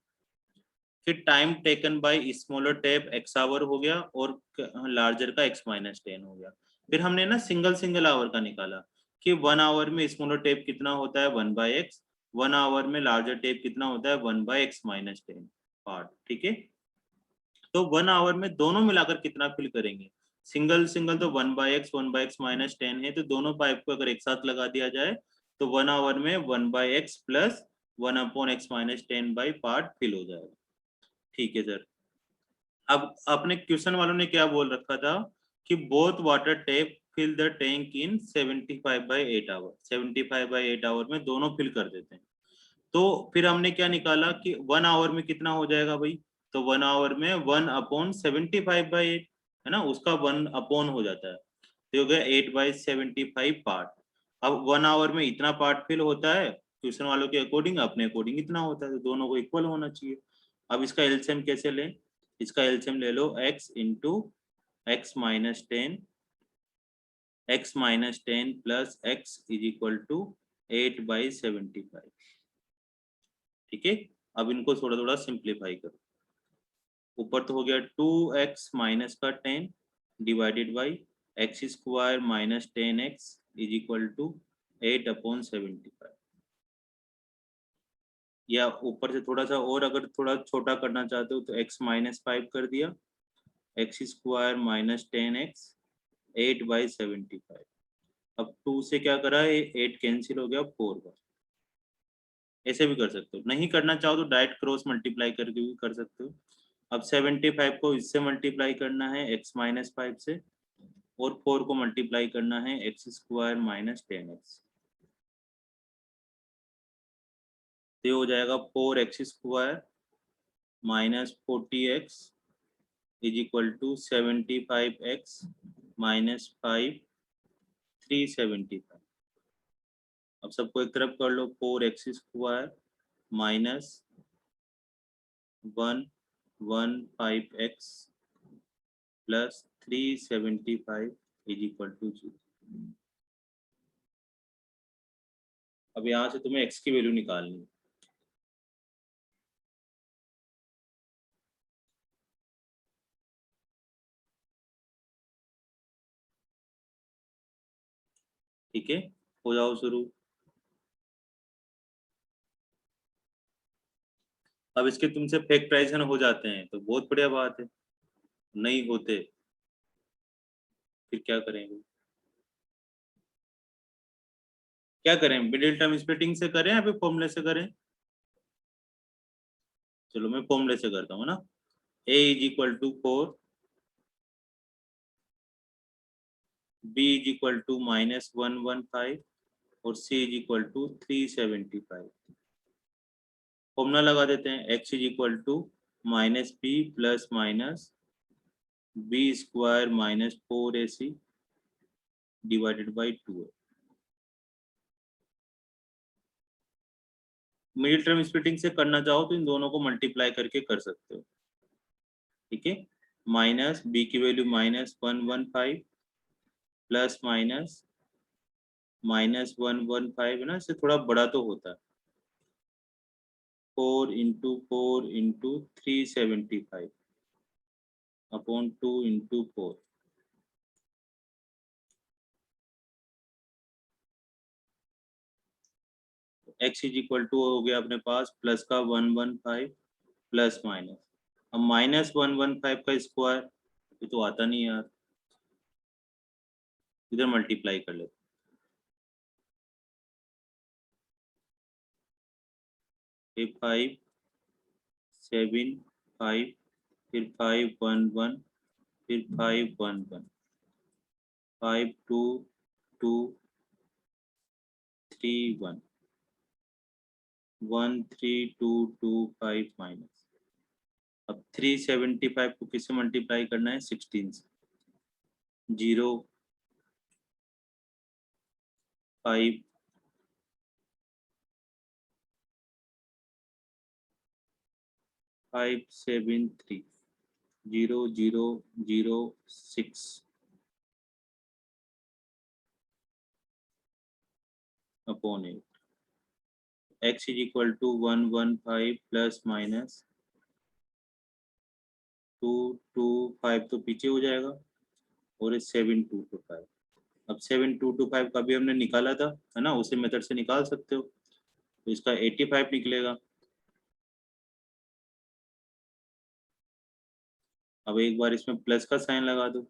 फिर time taken by smaller tap x hour हो गया और लार्जर का x-10 हो गया। फिर हमने ना सिंगल सिंगल आवर का निकाला कि 1 आवर में स्मॉलर टैप कितना होता है, 1/x, 1 आवर में लार्जर टैप कितना होता है, 1/x-10 पार्ट। ठीक है, तो 1 आवर में दोनों मिलाकर कितना फिल करेंगे, सिंगल सिंगल तो 1/x 1/x-10 है, तो दोनों पाइप को अगर एक साथ लगा दिया जाए तो 1 आवर में 1/x plus 1/x-10 by part fill हो जाएगा। ठीक है सर। अब अपने क्वेश्चन वालों ने क्या बोल रखा था कि both water tap fill the tank in 75/8 hour, 75/8 hour में दोनों फिल कर देते हैं। तो फिर हमने क्या निकाला कि 1 आवर में कितना हो जाएगा भाई, तो 1 आवर में 1/75/8 है ना, उसका 1 अपॉन हो जाता है, तो हो गया 8/75 पार्ट। अब 1 आवर में इतना पार्ट फिल होता है क्वेश्चन वालों के अकॉर्डिंग, अपने अकॉर्डिंग इतना होता है, तो दोनों को इक्वल होना चाहिए। अब इसका एलसीएम कैसे लें, इसका एलसीएम ले लो x into x-10 x-10 plus x is equal to 8/75। ठीक है, अब इनको थोड़ा थोड़ा सिंप्लीफाई करो। ऊपर तो हो गया 2x माइनस का 10 divided by x² minus 10x is equal to 8/75। या ऊपर से थोड़ा सा और अगर थोड़ा छोटा करना चाहते हो तो x-5 कर दिया, x² माइनस 10x 8/75। अब 2 से क्या करा है, 8 कैंसिल हो गया 4 बार। ऐसे भी कर सकते हो, नहीं करना चाहो तो डायरेक्ट क्रॉस मल्टीप्लाई करके भी कर सकते हो। अब 75 को इससे मल्टीप्लाई करना है x-5 से, और 4 को मल्टीप्लाई करना है x² माइनस 10x, तो हो जाएगा 4x² minus 40x is equal to 75x minus 5 375। अब सबको एक तरफ कर लो, 4x² minus 115x plus 375 is equal to 0। अब यहाँ से तुम्हें x की वैल्यू निकालनी है। ठीक है, हो जाओ शुरू। अब इसके तुमसे फैक्टराइजेशन हो जाते हैं तो बहुत बढ़िया बात है, नहीं होते फिर क्या करेंगे, क्या करें, मिडिल टर्म स्प्लिटिंग से करें या फिर फॉर्मूले से करें। चलो मैं फॉर्मूले से करता हूँ ना, a is equal to 4, b is equal to -115 और c is equal to 375। Formula लगा देते हैं, x is equal to -b plus minus b² minus 4ac divided by 2। Middle term splitting से करना चाहो तो इन दोनों को मल्टीप्लाई करके कर सकते हो। ठीक है, माइनस b की वैल्यू -115 प्लस माइनस -115 है ना, इससे थोड़ा बड़ा तो होता है, 4 into 4 into 375 upon 2 into 4। x is equal to हो गया अपने पास प्लस का 115 प्लस माइनस, अब -115 का स्क्वायर, ये तो आता नहीं यार, इधर मल्टीप्लाई कर ले, 5 7 5 फिर 5 1 1 फिर 5 1 1 5 2 2 31 13225 माइनस, अब 375 को किससे मल्टीप्लाई करना है 16 से, 0 5 5 7 3 0 0 0 6 upon 8, x is equal to 115 plus minus 225 तो पीछे हो जाएगा और 7225। अब 7225 का भी हमने निकाला था, है ना, उसी मेथड से निकाल सकते हो, तो इसका 85 निकलेगा। अब एक बार इसमें प्लस का साइन लगा दो,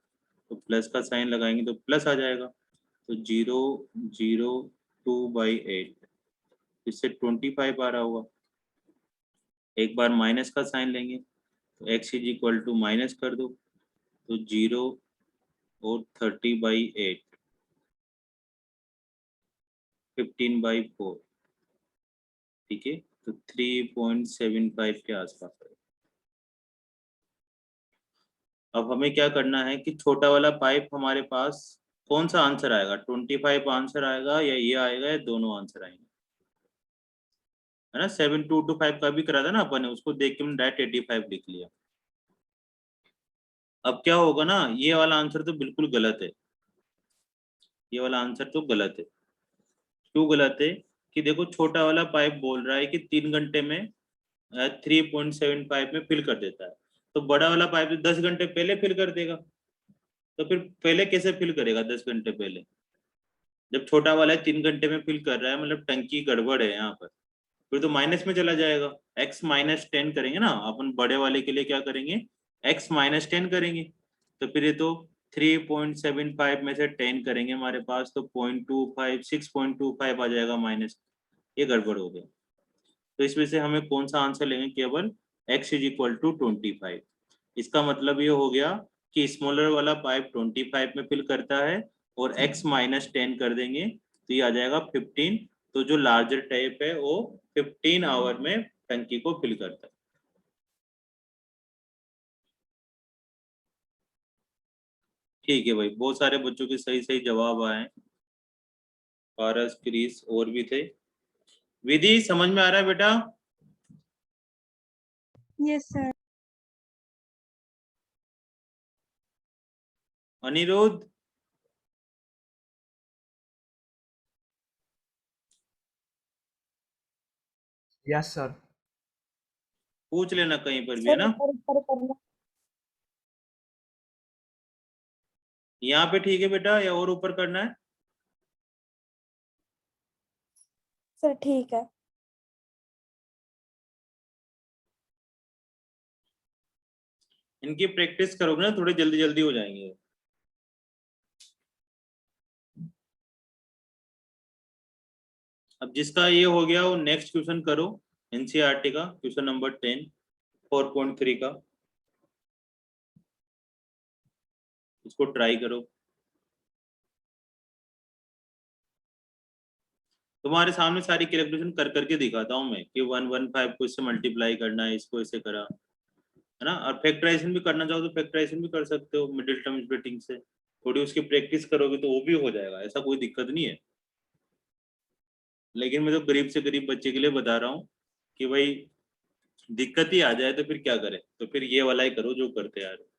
तो प्लस का साइन लगाएंगे तो प्लस आ जाएगा, तो 0 0 2/8, इससे 25 आ रहा होगा। एक बार माइनस का साइन लेंगे तो x is equal to minus कर दो, तो 0 और 30/8 15/4, ठीक है, तो 3.75 के आसपास है। अब हमें क्या करना है कि छोटा वाला पाइप हमारे पास कौन सा आंसर आएगा, 25 आंसर आएगा या ये आएगा, या दोनों आंसर आएंगे, है ना। 7225 का भी करा था ना अपन ने, उसको देख के मैंने डायरेक्ट 85 लिख लिया। अब क्या होगा ना, ये वाला आंसर तो बिल्कुल गलत है, ये वाला आंसर तो गलत है। क्यों गलत है कि देखो, छोटा वाला पाइप बोल रहा है कि 3 घंटे में 3.75 में फिल कर देता है, तो बड़ा वाला पाइप तो 10 घंटे पहले फिल कर देगा, तो फिर पहले कैसे फिल करेगा 10 घंटे पहले, जब छोटा वाला 3 घंटे में फिल कर रहा है, मतलब टंकी गड़बड़ है यहाँ पर, फिर तो माइनस में चला जाएगा। x माइनस 10 करेंगे ना अपन, बड़े वाले के लिए क्या करेंगे, x माइनस 10 करेंगे, तो फिर ये तो 3.75 में से 10 करेंगे हमारे पास तो 0.25 6.25 आ जाएगा माइनस, ये गड़बड़ हो गया। तो इसमें से हमें कौन सा आंसर लेंगे, केवल x इज इक्वल टू 25। इसका मतलब ये हो गया कि स्मॉलर वाला पाइप 25 में फिल करता है और x माइनस 10 कर देंगे तो ये आ जाएगा 15, तो जो लार्जर टाइप है वो 15 आवर में टंकी को फिल करता है। ठीक है भाई, बहुत सारे बच्चों के सही सही जवाब आए, पारस क्रिस और भी थे। विधि समझ में आ रहा है बेटा? Yes sir. Aniruddh, yes sir. पूछ लेना कहीं पर भी, है ना। यहाँ पे ठीक है बेटा, या और ऊपर करना है? सर ठीक है। इनकी प्रैक्टिस करोगे ना, थोड़ी जल्दी जल्दी हो जाएंगे। अब जिसका ये हो गया वो नेक्स्ट क्वेश्चन करो, एनसीईआरटी का क्वेश्चन नंबर 10 4.3 का, इसको ट्राई करो। तुम्हारे सामने सारी कैलकुलेशन कर करके दिखाता हूँ मैं कि 115 को इससे मल्टीप्लाई करना है, इसको ऐसे करा, है ना। और फैक्टराइजेशन भी करना चाहो तो फैक्टराइजेशन भी कर सकते हो मिडिल टर्म स्प्लिटिंग से, थोड़ी उसकी प्रैक्टिस करोगे तो वो भी हो जाएगा, ऐसा कोई दिक्कत नहीं है। लेकिन मैं तो गरीब से गरीब बच्चे के लिए बता रहा हूँ कि भाई दिक्कत ही आ जाए तो फिर क्या करें, तो फिर ये वाला ही करो जो करते आ रहे हो।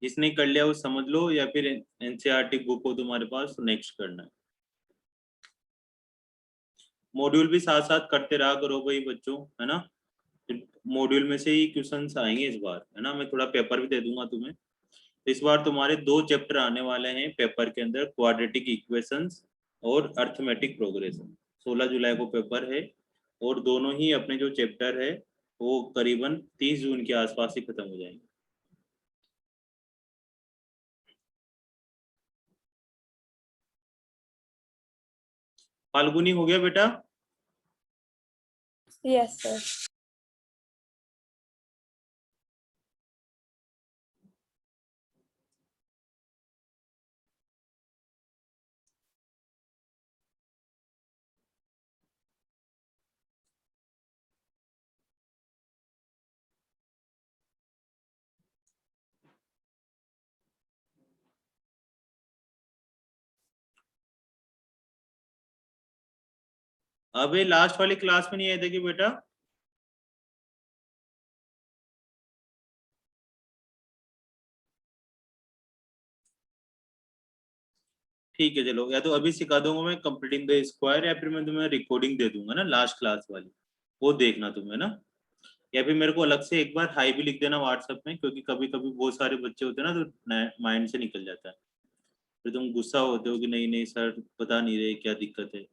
जिसने कर लिया वो समझ लो, या फिर एनसीईआरटी बुक हो तुम्हारे पास तो नेक्स्ट करना है। मॉड्यूल भी साथ साथ करते रहा करो भाई बच्चों, है ना। मॉड्यूल में से ही क्वेश्चंस आएंगे इस बार, है ना। मैं थोड़ा पेपर भी दे दूंगा तुम्हें। तो इस बार तुम्हारे 2 चैप्टर आने वाले हैं पेपर के अंदर, क्वाड्रेटिक इक्वेशंस और अर्थमेटिक प्रोग्रेशन। 16 जुलाई को पेपर है, और दोनों ही अपने जो चैप्टर है वो करीबन 30 जून के आसपास ही खत्म हो जाएंगे। फाल्गुनी हो गया बेटा? Yes sir. अबे लास्ट वाली क्लास में नहीं आए थे कि बेटा? ठीक है चलो, या तो अभी सिखा दूंगा मैं कंप्लीटिंग द स्क्वायर, या फिर मैं तुम्हें रिकॉर्डिंग दे दूंगा ना लास्ट क्लास वाली, वो देखना तुम्हें ना। या फिर मेरे को अलग से एक बार हाई भी लिख देना व्हाट्सएप में, क्योंकि कभी कभी बहुत सारे बच्चे होते हैं ना तो माइंड से निकल जाता है, फिर तुम गुस्सा होते हो कि नहीं नहीं सर बता नहीं रहे क्या दिक्कत है।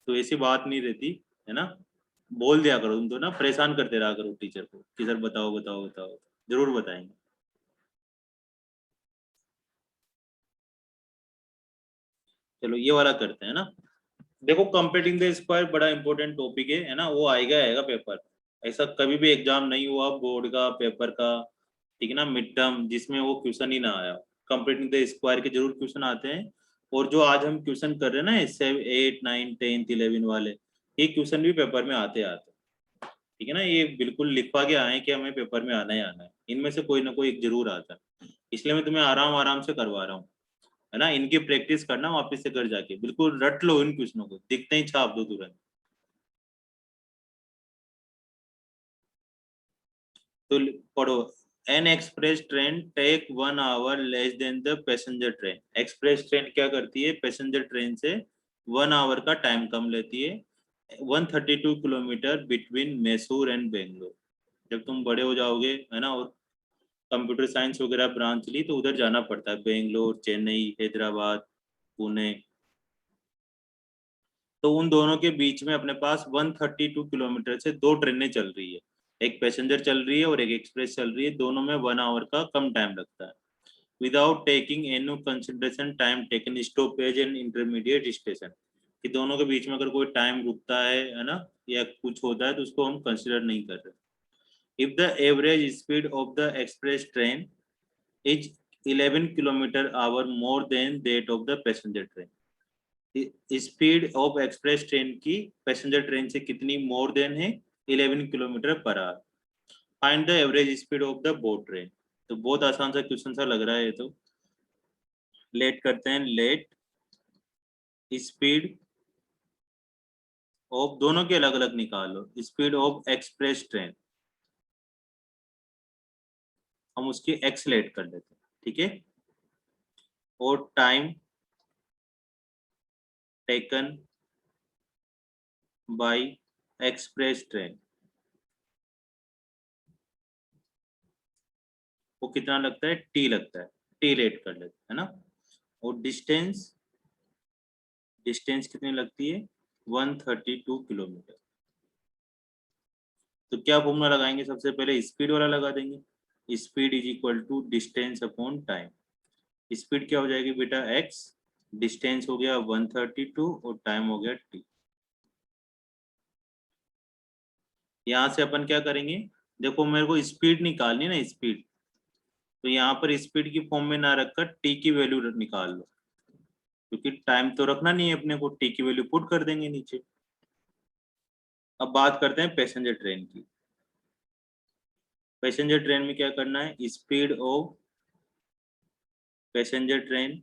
तो ऐसी बात नहीं रहती है ना, बोल दिया करो तुम तो ना, परेशान करते रहा करो टीचर को कि सर बताओ बताओ बताओ, जरूर बताएंगे। चलो ये वाला करते हैं ना। देखो कंप्लीटिंग द स्क्वायर बड़ा इंपॉर्टेंट टॉपिक है ना, वो आएगा पेपर। ऐसा कभी भी एग्जाम नहीं हुआ बोर्ड का पेपर का, ठीक है ना, मिड टर्म, जिसमें वो क्वेश्चन ही ना आया। कंप्लीटिंग द स्क्वायर के जरूर क्वेश्चन आते हैं। और जो आज हम क्वेश्चन कर रहे हैं ना, 7, 8, 9, 10, 11 वाले, ये क्वेश्चन भी पेपर में आते आते, ठीक है ना, ये बिल्कुल लिखवा के आए कि हमें पेपर में आना ही आना है, इनमें से कोई ना कोई एक जरूर आता है। इसलिए मैं तुम्हें आराम आराम से करवा रहा हूँ, है ना। इनकी प्रैक्टिस करना वापस से घर जाके, बिल्कुल रट लो इन क्वेश्चनों को, दिखते ही छाप दो तुरंत। तो पढ़ो, an express train take 1 hour less than the passenger train. Express train क्या करती है, पैसेंजर ट्रेन से 1 आवर का टाइम कम लेती है। 132 kilometre between Mysore and Bangalore. जब तुम बड़े हो जाओगे, है ना, और कंप्यूटर साइंस वगैरह ब्रांच ली तो उधर जाना पड़ता है, बेंगलोर, चेन्नई, हैदराबाद, पुणे। तो उन दोनों के बीच में अपने पास 132 किलोमीटर से 2 ट्रेनें चल रही है, एक पैसेंजर चल रही है और एक एक्सप्रेस चल रही है, दोनों में 1 आवर का कम टाइम लगता है। Without taking any consideration time taken stoppage and intermediate station, कि दोनों के बीच में अगर कोई टाइम रुकता है ना, या कुछ होता है तो उसको हम कंसिडर नहीं कर रहे। If the average speed of the express train is 11 kilometre our more than that of the passenger train, speed of express train की पैसेंजर ट्रेन से कितनी मोर देन है, 11 kilometre per hour. Find the average speed of the boat train. तो बहुत आसान सा question सा लग रहा है ये तो। लेट करते हैं, लेट स्पीड ऑफ, दोनों के अलग अलग निकालो, स्पीड ऑफ एक्सप्रेस ट्रेन, हम उसकी एक्स लेट कर लेते हैं, ठीक है। और time taken bye express train, वो कितना लगता है, टी लगता है, टी लेट कर लेते है ना। और डिस्टेंस, डिस्टेंस कितनी लगती है, 132 किलोमीटर। तो क्या फॉर्मूला लगाएंगे, सबसे पहले स्पीड वाला लगा देंगे, speed is equal to distance upon time. Speed क्या हो जाएगी बेटा, एक्स, डिस्टेंस हो गया 132 और टाइम हो गया टी। यहाँ से अपन क्या करेंगे, देखो मेरे को स्पीड निकालनी ना, स्पीड, तो यहाँ पर स्पीड की फॉर्म में ना रखकर टी की वैल्यू निकाल लो, क्योंकि टाइम तो रखना नहीं है अपने को, टी की वैल्यू पुट कर देंगे नीचे। अब बात करते हैं पैसेंजर ट्रेन की। पैसेंजर ट्रेन में क्या करना है, speed of passenger train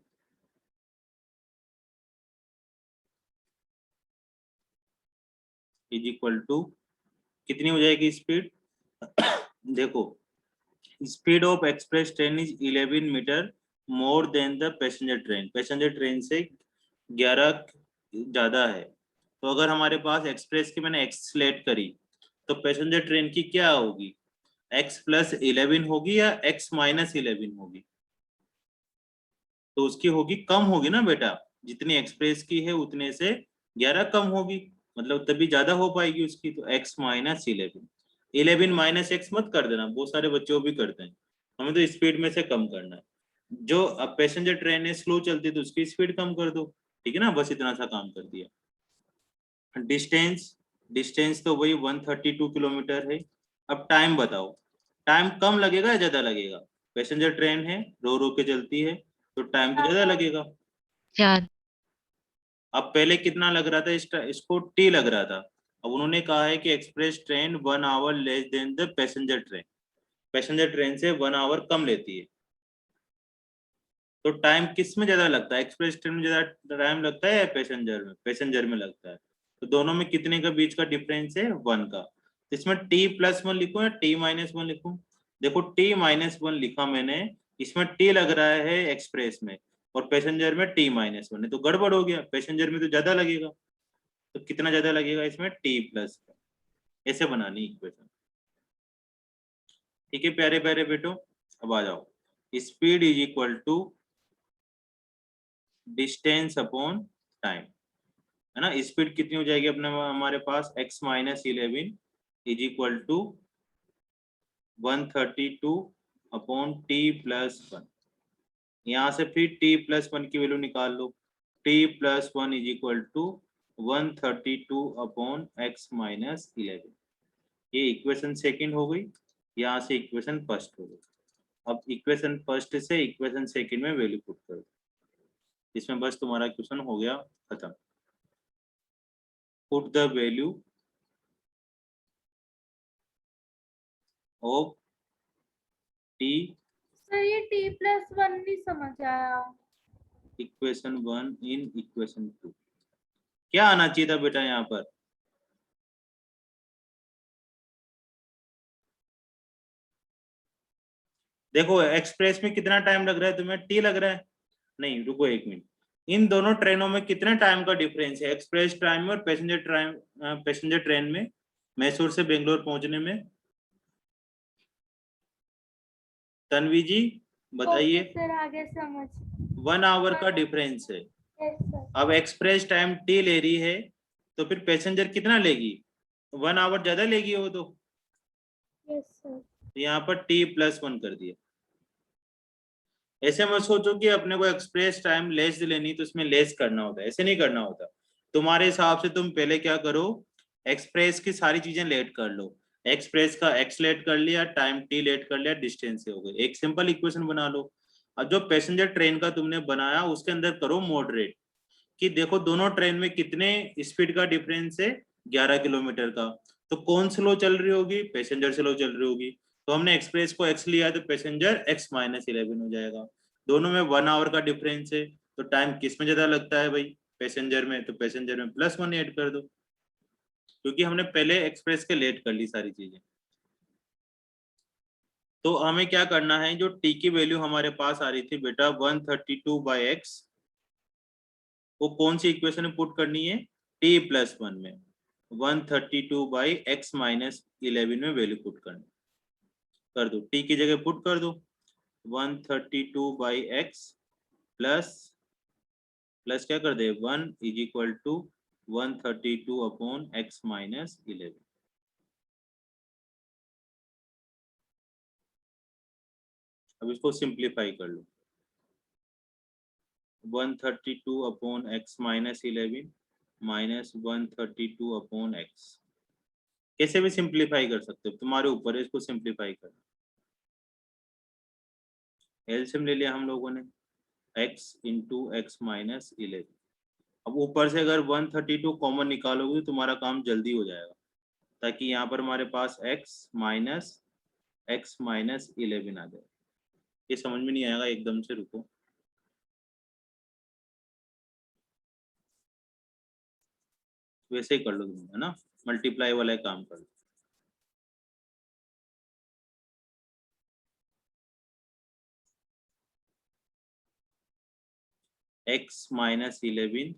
is equal to, कितनी हो जाएगी स्पीड देखो, speed of express train is 11 metre more than the passenger train, passenger train से 11 ज्यादा है। तो अगर हमारे पास एक्सप्रेस की मैंने एक्स सेलेक्ट करी, तो पैसेंजर ट्रेन की क्या होगी, x प्लस 11 होगी या x माइनस 11 होगी, तो उसकी होगी कम होगी ना बेटा, जितनी एक्सप्रेस की है उतने से 11 कम होगी, मतलब तभी ज्यादा हो पाएगी उसकी। तो x माइनस 11 माइनस एक्स मत कर देना, बहुत सारे बच्चे भी करते हैं, हमें तो स्पीड में से कम करना है। जो अब पैसेंजर ट्रेन है स्लो चलती है तो उसकी स्पीड कम कर दो, ठीक है ना, बस इतना सा काम कर दिया। डिस्टेंस तो वही 132 किलोमीटर है। अब टाइम बताओ, टाइम कम लगेगा या ज्यादा लगेगा? पैसेंजर ट्रेन है, रो रो के चलती है, तो टाइम तो ज्यादा लगेगा। चार। अब पहले कितना लग रहा था, इसको टी लग रहा था। अब उन्होंने कहा है कि express train 1 hour less than the passenger train, passenger train से 1 आवर कम लेती है। तो टाइम किस में ज्यादा लगता है, एक्सप्रेस ट्रेन में ज्यादा टाइम लगता है या पैसेंजर में? पैसेंजर में लगता है। तो दोनों में कितने का बीच का डिफरेंस है? 1 का। तो इसमें t+1 लिखूं या t-1 लिखूं? देखो t-1 लिखा मैंने, इसमें t लग रहा है एक्सप्रेस में और पैसेंजर में t-1 है, तो गड़बड़ हो गया, पैसेंजर में तो ज्यादा लगेगा। तो कितना ज्यादा लगेगा इसमें? t+1। ऐसे बनानी इक्वेशन। ठीक है प्यारे प्यारे बेटो, अब आ जाओ। Speed is equal to distance upon time, है ना। स्पीड कितनी हो जाएगी अपने हमारे पास? x-11 is equal to 132 upon t+1। यहाँ से फिर t+1 की वैल्यू निकाल लो। t+1 is equal to 132 upon x-11। ये इक्वेशन सेकंड हो गई, यहाँ से इक्वेशन फर्स्ट हो गई। अब इक्वेशन फर्स्ट से इक्वेशन सेकंड में वैल्यू पुट करो, इसमें बस तुम्हारा क्वेश्चन हो गया खत्म। Put the value of T sir ये t+1 नहीं समझ आया। Equation 1 in equation 2। क्या आना चाहिए था बेटा यहाँ पर? देखो एक्सप्रेस में कितना टाइम लग रहा है तुम्हें? टी लग रहा है? नहीं, रुको एक मिनट। इन दोनों ट्रेनों में कितने टाइम का डिफरेंस है, एक्सप्रेस टाइम में और पैसेंजर ट्रेन में, मैसूर से बेंगलोर पहुंचने में? तन्वी जी बताइए। ओके सर, आगे समझ। 1 आवर का डिफरेंस है। Yes sir. अब एक्सप्रेस टाइम टी ले रही है, तो फिर पैसेंजर कितना लेगी? 1 आवर ज्यादा लेगी वो तो। Yes sir. यहाँ पर t+1 कर दिया। ऐसे मत सोचो कि अपने को एक्सप्रेस टाइम लेस लेनी तो उसमें लेस करना होता है, ऐसे नहीं करना होता। तुम्हारे हिसाब से तुम पहले क्या करो, एक्सप्रेस की सारी चीजें लेट कर लो। एक्सप्रेस का एक्स लेट कर लिया, टाइम टी लेट कर लिया, डिस्टेंस से हो गई, एक सिंपल इक्वेशन बना लो। और जो पैसेंजर ट्रेन का तुमने बनाया उसके अंदर करो मॉडरेट, कि देखो दोनों ट्रेन में कितने स्पीड का डिफरेंस है, 11 किलोमीटर का। तो कौन स्लो चल रही होगी? पैसेंजर स्लो चल रही होगी। तो हमने एक्सप्रेस को x लिया तो पैसेंजर x-11 हो जाएगा। दोनों में 1 आवर का डिफरेंस है, तो टाइम किस में ज्यादा लगता है भाई? पैसेंजर में। तो पैसेंजर में +1 ऐड कर दो, क्योंकि हमने पहले एक्सप्रेस के लेट कर ली सारी चीजें। तो हमें क्या करना है, जो t की वैल्यू हमारे पास आ रही थी बेटा 132/x, वो कौन सी इक्वेशन में पुट करनी है? t+1 में 132/x-11 में वैल्यू पुट करनी। कर दो, t की जगह पुट कर दो 132/x प्लस क्या कर दे 1 is equal to 132 upon x-11। अब इसको सिंप्लीफाई कर लो, 132 upon x-11 minus 132 upon x। कैसे भी सिंप्लीफाई कर सकते हो, तुम्हारे ऊपर है इसको सिंप्लीफाई करना। एलसीएम ले लिया हम लोगों ने, x इंटू x-11। अब ऊपर से अगर 132 कॉमन निकालोगे तो तुम्हारा काम जल्दी हो जाएगा, ताकि यहाँ पर हमारे पास x-11 आ जाए। ये समझ में नहीं आएगा एकदम से, रुको। वैसे ही कर लो तुम, है ना, मल्टीप्लाई वाला काम कर लो। x-11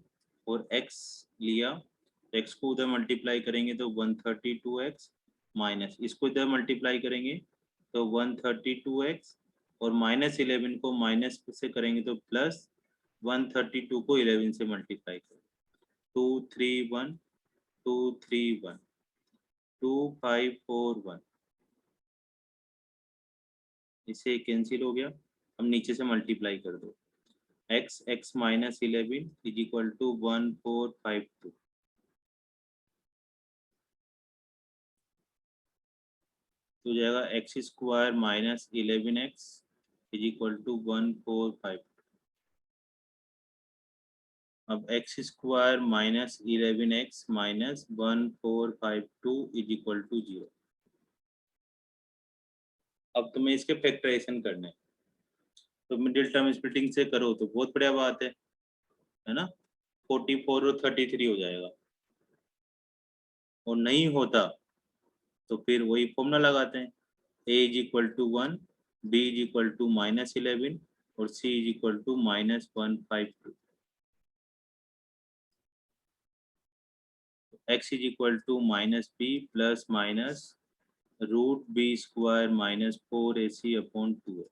और x लिया, x को उधर मल्टीप्लाई करेंगे तो 132x, माइनस इसको इधर मल्टीप्लाई करेंगे तो 132x, और -11 को माइनस से करेंगे तो प्लस 132 को 11 से मल्टीप्लाई करें 231 231 2541, इससे कैंसिल हो गया। अब नीचे से मल्टीप्लाई कर दो, x x-11 is equal to 1452। तो हो जाएगा x square minus 11x is equal to 1452। अब x square minus 11x minus 1452 is equal to 0। अब तुम्हें इसके फैक्टराइजेशन करने हैं, तो मिडिल टर्म स्प्लिटिंग से करो तो बहुत बढ़िया बात है ना। 44 और 33 हो जाएगा, और नहीं होता तो फिर वही फॉर्मूला लगाते हैं, a is equal to 1, b is equal to minus 11 और c is equal to minus 152। x is equal to minus b plus minus root b square minus 4ac upon 2।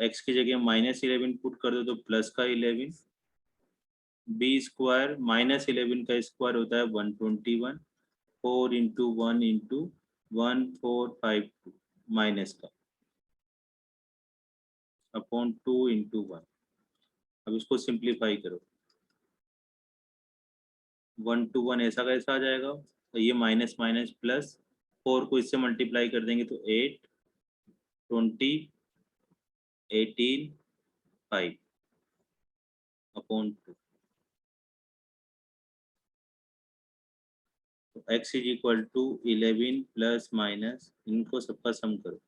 x की जगह माइनस 11 पुट कर दो तो plus का 11, B square minus 11 का square होता है 121, 4 इंटू 1 इंटू 1452 माइनस का अपॉन 2 इंटू 1। अब इसको सिंप्लीफाई करो, 1 to 1 ऐसा कैसा आ जाएगा, तो ये माइनस माइनस प्लस, 4 को इससे मल्टीप्लाई कर देंगे तो 8, 20, 18, 5 अपॉन 2। तो x is equal to 11 plus minus, इनको सबका सम करो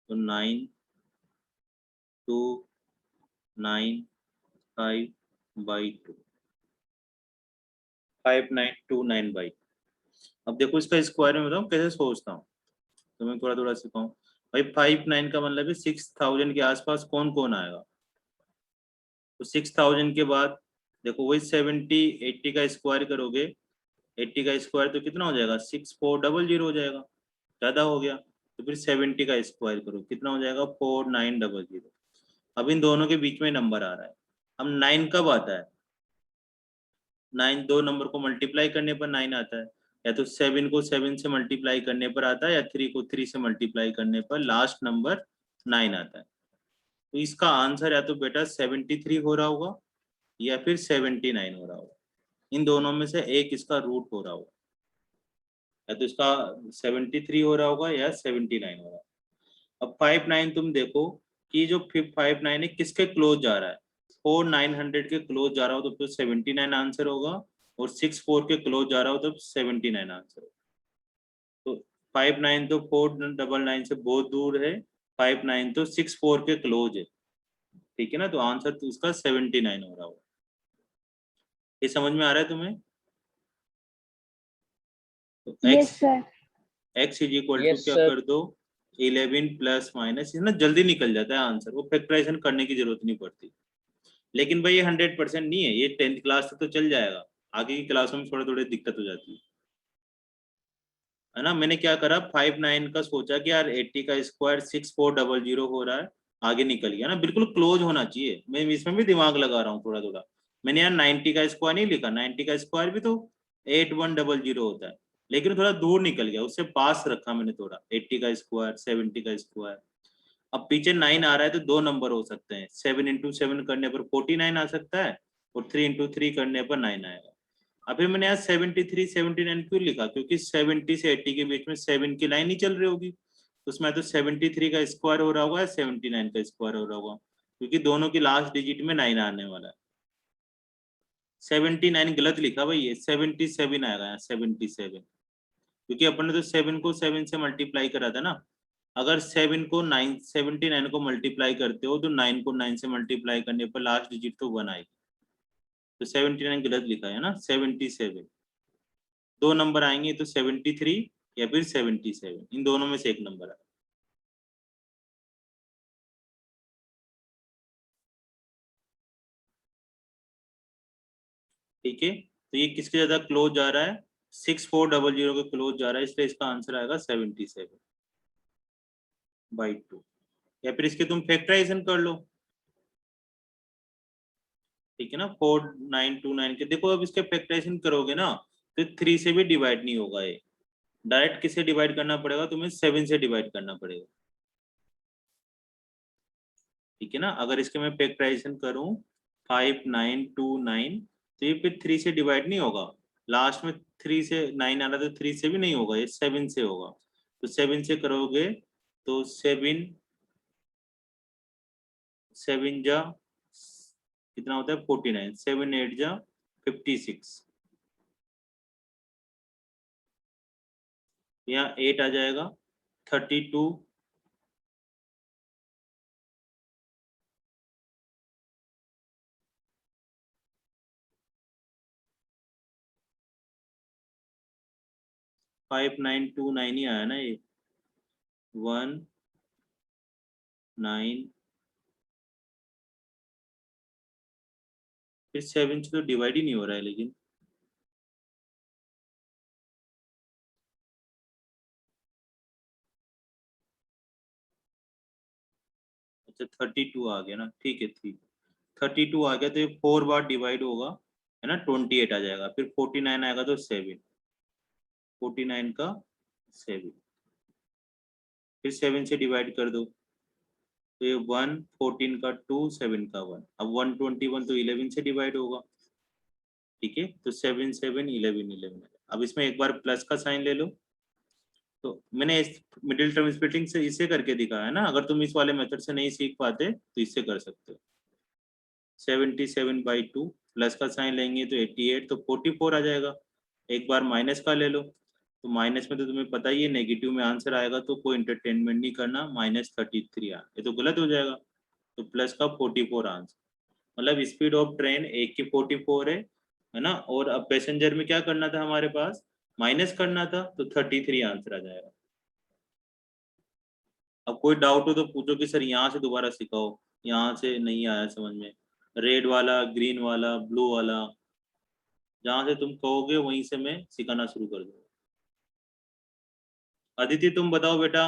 तो 9, 2, 9, 5 बाई 2, 5929 बाई। अब देखो इसका स्क्वायर में बताऊँ कैसे सोचता हूँ, तो मैं थोड़ा थोड़ा सिखाऊं भाई। 59 का मतलब है 6000 के आसपास कौन कौन आएगा, तो 6000 के बाद देखो वही 70, 80 का स्क्वायर करोगे, 80 का स्क्वायर तो कितना हो जाएगा 6400 हो जाएगा, ज्यादा हो गया। तो फिर 70 का स्क्वायर करो, कितना हो जाएगा 4900। अब इन दोनों के बीच में नंबर आ रहा है। अब 9 कब आता है, 9 दो नंबर को मल्टीप्लाई करने पर 9 आता है, या तो 7 को 7 से मल्टीप्लाई करने पर आता है, या 3 को 3 से मल्टीप्लाई करने पर लास्ट नंबर 9 आता है। तो इसका आंसर या तो बेटा 73 हो रहा होगा या फिर 79 हो रहा होगा, इन दोनों में से एक इसका रूट हो रहा होगा, या तो इसका 73 हो रहा होगा या 79 हो रहा होगा। अब 59 तुम देखो कि जो 59 है किसके क्लोज जा रहा है, 4900 के क्लोज जा रहा हो तो फिर 79 आंसर होगा, और 64 के क्लोज जा रहा हो तो 79 आंसर होगा। तो 59 तो 499 से बहुत दूर है, 59 तो 64 के क्लोज है, ठीक है ना। तो आंसर तो उसका 79 हो रहा होगा। ये समझ में आ रहा है तुम्हें। तो yes sir. x is equal to Yes, क्या sir. कर दो 11 प्लस माइनस, ना जल्दी निकल जाता है आंसर, वो फैक्टराइजेशन करने की जरूरत नहीं पड़ती। लेकिन भाई ये 100% नहीं है, ये 10th क्लास तक तो चल जाएगा, आगे की क्लासों में थोड़ी थोड़ी दिक्कत हो जाती है ना। मैंने क्या करा 59 का सोचा कि यार 80 का स्क्वायर 6400 हो रहा है, आगे निकल गया ना, बिल्कुल क्लोज होना चाहिए। मैं इसमें भी दिमाग लगा रहा हूँ थोड़ा थोड़ा। मैंने यार 90 का स्क्वायर नहीं लिखा, 90 का स्क्वायर भी तो 8100 होता है, लेकिन थोड़ा दूर निकल गया, उससे पास रखा मैंने थोड़ा, 80 का स्क्वायर 70 का स्क्वायर। अब पीछे 9 आ रहा है तो दो नंबर हो सकते हैं, 7 इंटू 7 करने पर 49 आ सकता है, और 3 इंटू 3 करने पर 9 आएगा। अभी मैंने यहाँ 73 79 क्यों लिखा, क्योंकि 70 से 80 के बीच में 7 की लाइन ही चल रही होगी, तो उसमें तो 73 का स्क्वायर हो रहा होगा या 79 का स्क्वायर हो रहा होगा, क्योंकि दोनों की लास्ट डिजिट में 9 आने वाला है। 79 गलत लिखा भाई, ये 77 आएगा यहाँ, 77, क्योंकि अपन ने तो 7 को 7 से मल्टीप्लाई करा था ना। अगर 7 को 9 79 को मल्टीप्लाई करते हो तो 9 को 9 से मल्टीप्लाई करने पर लास्ट डिजिट तो 1 आएगी, तो 79 गलत लिखा है ना, 77। दो नंबर आएंगे तो 73 या फिर 77, इन दोनों में से एक नंबर आएगा। ठीक है, तो ये किसके ज्यादा क्लोज जा रहा है, 6400 के क्लोज जा रहा है, इसलिए इसका आंसर आएगा 77/2। या फिर इसके तुम फैक्टराइजेशन कर लो, ठीक है ना। 4929 के देखो, अब इसके फैक्टराइजेशन करोगे ना तो 3 से भी डिवाइड नहीं होगा, ये डायरेक्ट किससे डिवाइड करना पड़ेगा तुम्हें, 7 से डिवाइड करना पड़ेगा, ठीक है ना। अगर इसके मैं फैक्टराइजेशन करूं 5929 तो ये फिर 3 से डिवाइड नहीं होगा, लास्ट में 3 से 9 आ रहा, तो 3 से भी नहीं होगा, ये 7 से होगा। तो 7 से करोगे तो 7 जा कितना होता है 49, 7 8 जा 56, यहाँ 8 आ जाएगा 32, 5929 ही आया ना ये, 1 9, फिर 7 से तो डिवाइड ही नहीं हो रहा है लेकिन, अच्छा 32 आ गया ना, ठीक है, ठीक 32 आ गया, तो ये 4 बार डिवाइड होगा है ना, 28 आ जाएगा, फिर 49 आएगा तो 7, 49 का 7, फिर 7 से डिवाइड कर दो, तो ये 1 14 का 2 7 का 1, अब 121 तो 11 से डिवाइड होगा, ठीक है, तो 7 7 11 11, अब इसमें एक बार प्लस का साइन ले लो। तो मैंने इस मिडिल टर्म स्प्लिटिंग से इसे करके दिखाया है ना, अगर तुम इस वाले मेथड से नहीं सीख पाते तो इससे कर सकते हो। 77/2 प्लस का साइन लेंगे तो 88, तो 44 आ जाएगा। एक बार माइनस का ले लो, तो माइनस में तो तुम्हें पता ही है नेगेटिव में आंसर आएगा, तो कोई इंटरटेनमेंट नहीं करना, -33 ये तो गलत हो जाएगा, तो प्लस का 44 आंसर, मतलब स्पीड ऑफ ट्रेन एक की 44 है ना, और अब पैसेंजर में क्या करना था हमारे पास, माइनस करना था, तो 33 आंसर आ जाएगा। अब कोई डाउट हो तो पूछो कि सर यहाँ से दोबारा सिखाओ, यहाँ से नहीं आया समझ में, रेड वाला, ग्रीन वाला, ब्लू वाला, जहाँ से तुम कहोगे वहीं से मैं सिखाना शुरू कर दूंगा। अदिति तुम बताओ बेटा।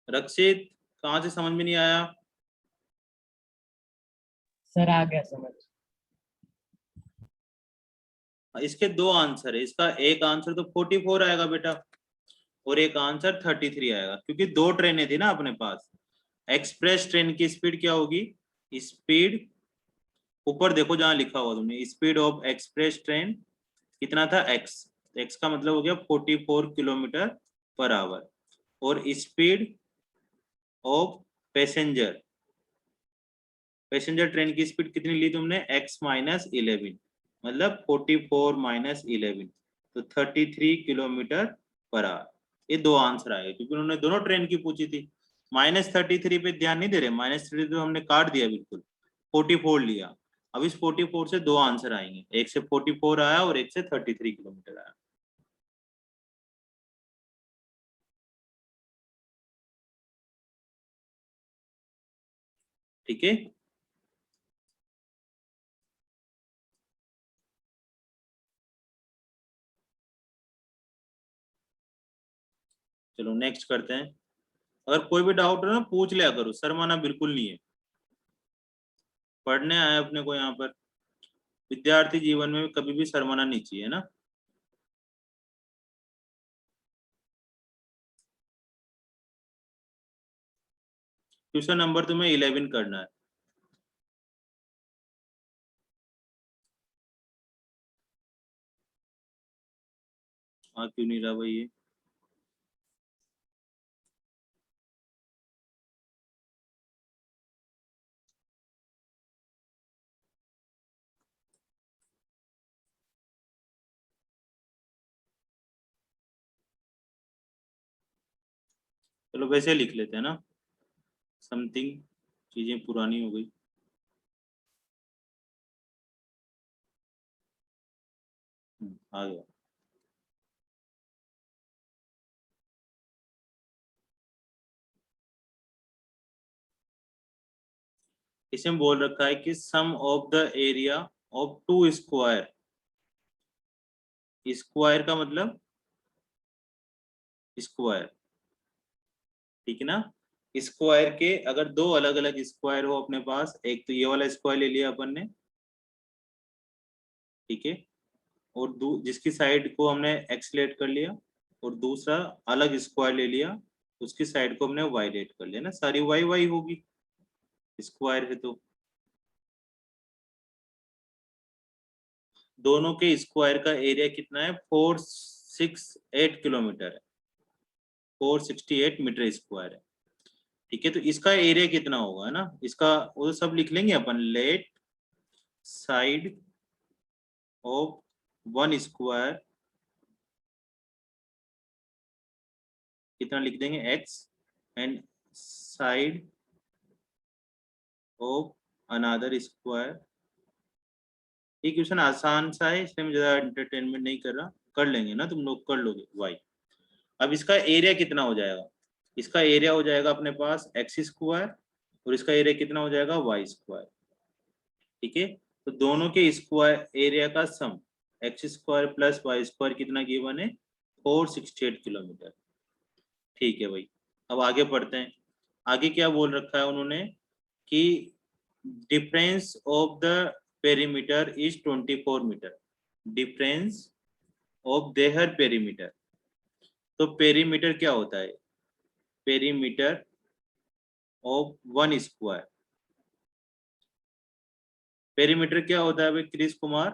रक्षित कहाँ से समझ में नहीं आया? सर आ गया समझ। इसके दो आंसर है, इसका एक आंसर तो 44 आएगा बेटा, और एक आंसर 33 आएगा, क्योंकि दो ट्रेनें थी ना अपने पास। एक्सप्रेस ट्रेन की स्पीड क्या होगी, स्पीड ऊपर देखो जहां लिखा हुआ तुमने, स्पीड ऑफ एक्सप्रेस ट्रेन कितना था, एक्स, एक्स का मतलब हो गया 44 किलोमीटर पर आवर, और speed of passenger, passenger train की स्पीड कितनी ली तुमने, x - 11, मतलब 44 - 11, तो 33 किलोमीटर पर आवर। ये दो आंसर आए, क्योंकि उन्होंने दोनों ट्रेन की पूछी थी। -33 पे ध्यान नहीं दे रहे, -33 तो हमने काट दिया बिल्कुल, 44 लिया। अब इस 44 से दो आंसर आएंगे, एक से 44 आया और एक से 33 किलोमीटर आया। ठीक है, चलो नेक्स्ट करते हैं। अगर कोई भी डाउट हो ना पूछ लिया करो, शर्माना बिल्कुल नहीं है, पढ़ने आए अपने को यहाँ पर, विद्यार्थी जीवन में कभी भी शर्माना नहीं चाहिए ना। क्वेश्चन नंबर तुम्हें 11 करना है। हाँ क्यों नहीं रहा भाई ये, चलो वैसे लिख लेते हैं ना, समथिंग चीजें पुरानी हो गई। आ गया। इसमें बोल रखा है कि sum of the area of two square, square का मतलब स्क्वायर, ठीक है ना। स्क्वायर के अगर दो अलग अलग स्क्वायर हो अपने पास, एक तो ये वाला स्क्वायर ले लिया अपन ने, ठीक है, और जिसकी साइड को हमने एक्स लेट कर लिया, और दूसरा अलग स्क्वायर ले लिया, उसकी साइड को हमने वाई लेट कर लिया ना, सारी वाई वाई होगी, स्क्वायर है तो। दोनों के स्क्वायर का एरिया कितना है 468 किलोमीटर है, 468 मीटर स्क्वायर है। ठीक है, तो इसका एरिया कितना होगा, है ना, इसका वो सब लिख लेंगे अपन। Let side of one square कितना लिख देंगे x, and side of another square. ये क्वेश्चन आसान सा है, इसलिए मैं ज्यादा एंटरटेनमेंट नहीं कर रहा, कर लेंगे ना, तुम लोग कर लोगे y। अब इसका एरिया कितना हो जाएगा, इसका एरिया हो जाएगा अपने पास एक्स स्क्वायर, और इसका एरिया कितना हो जाएगा वाई स्क्वायर। ठीक है, तो दोनों के स्क्वायर एरिया का sum X square plus Y square कितना गिवन है 468 किलोमीटर। ठीक है भाई, अब आगे पढ़ते हैं। आगे क्या बोल रखा है उन्होंने कि difference of the perimeter is 24 metre, difference of their perimeter. तो पेरीमीटर क्या होता है, perimeter of one square, perimeter क्या होता है भाई क्रिश कुमार,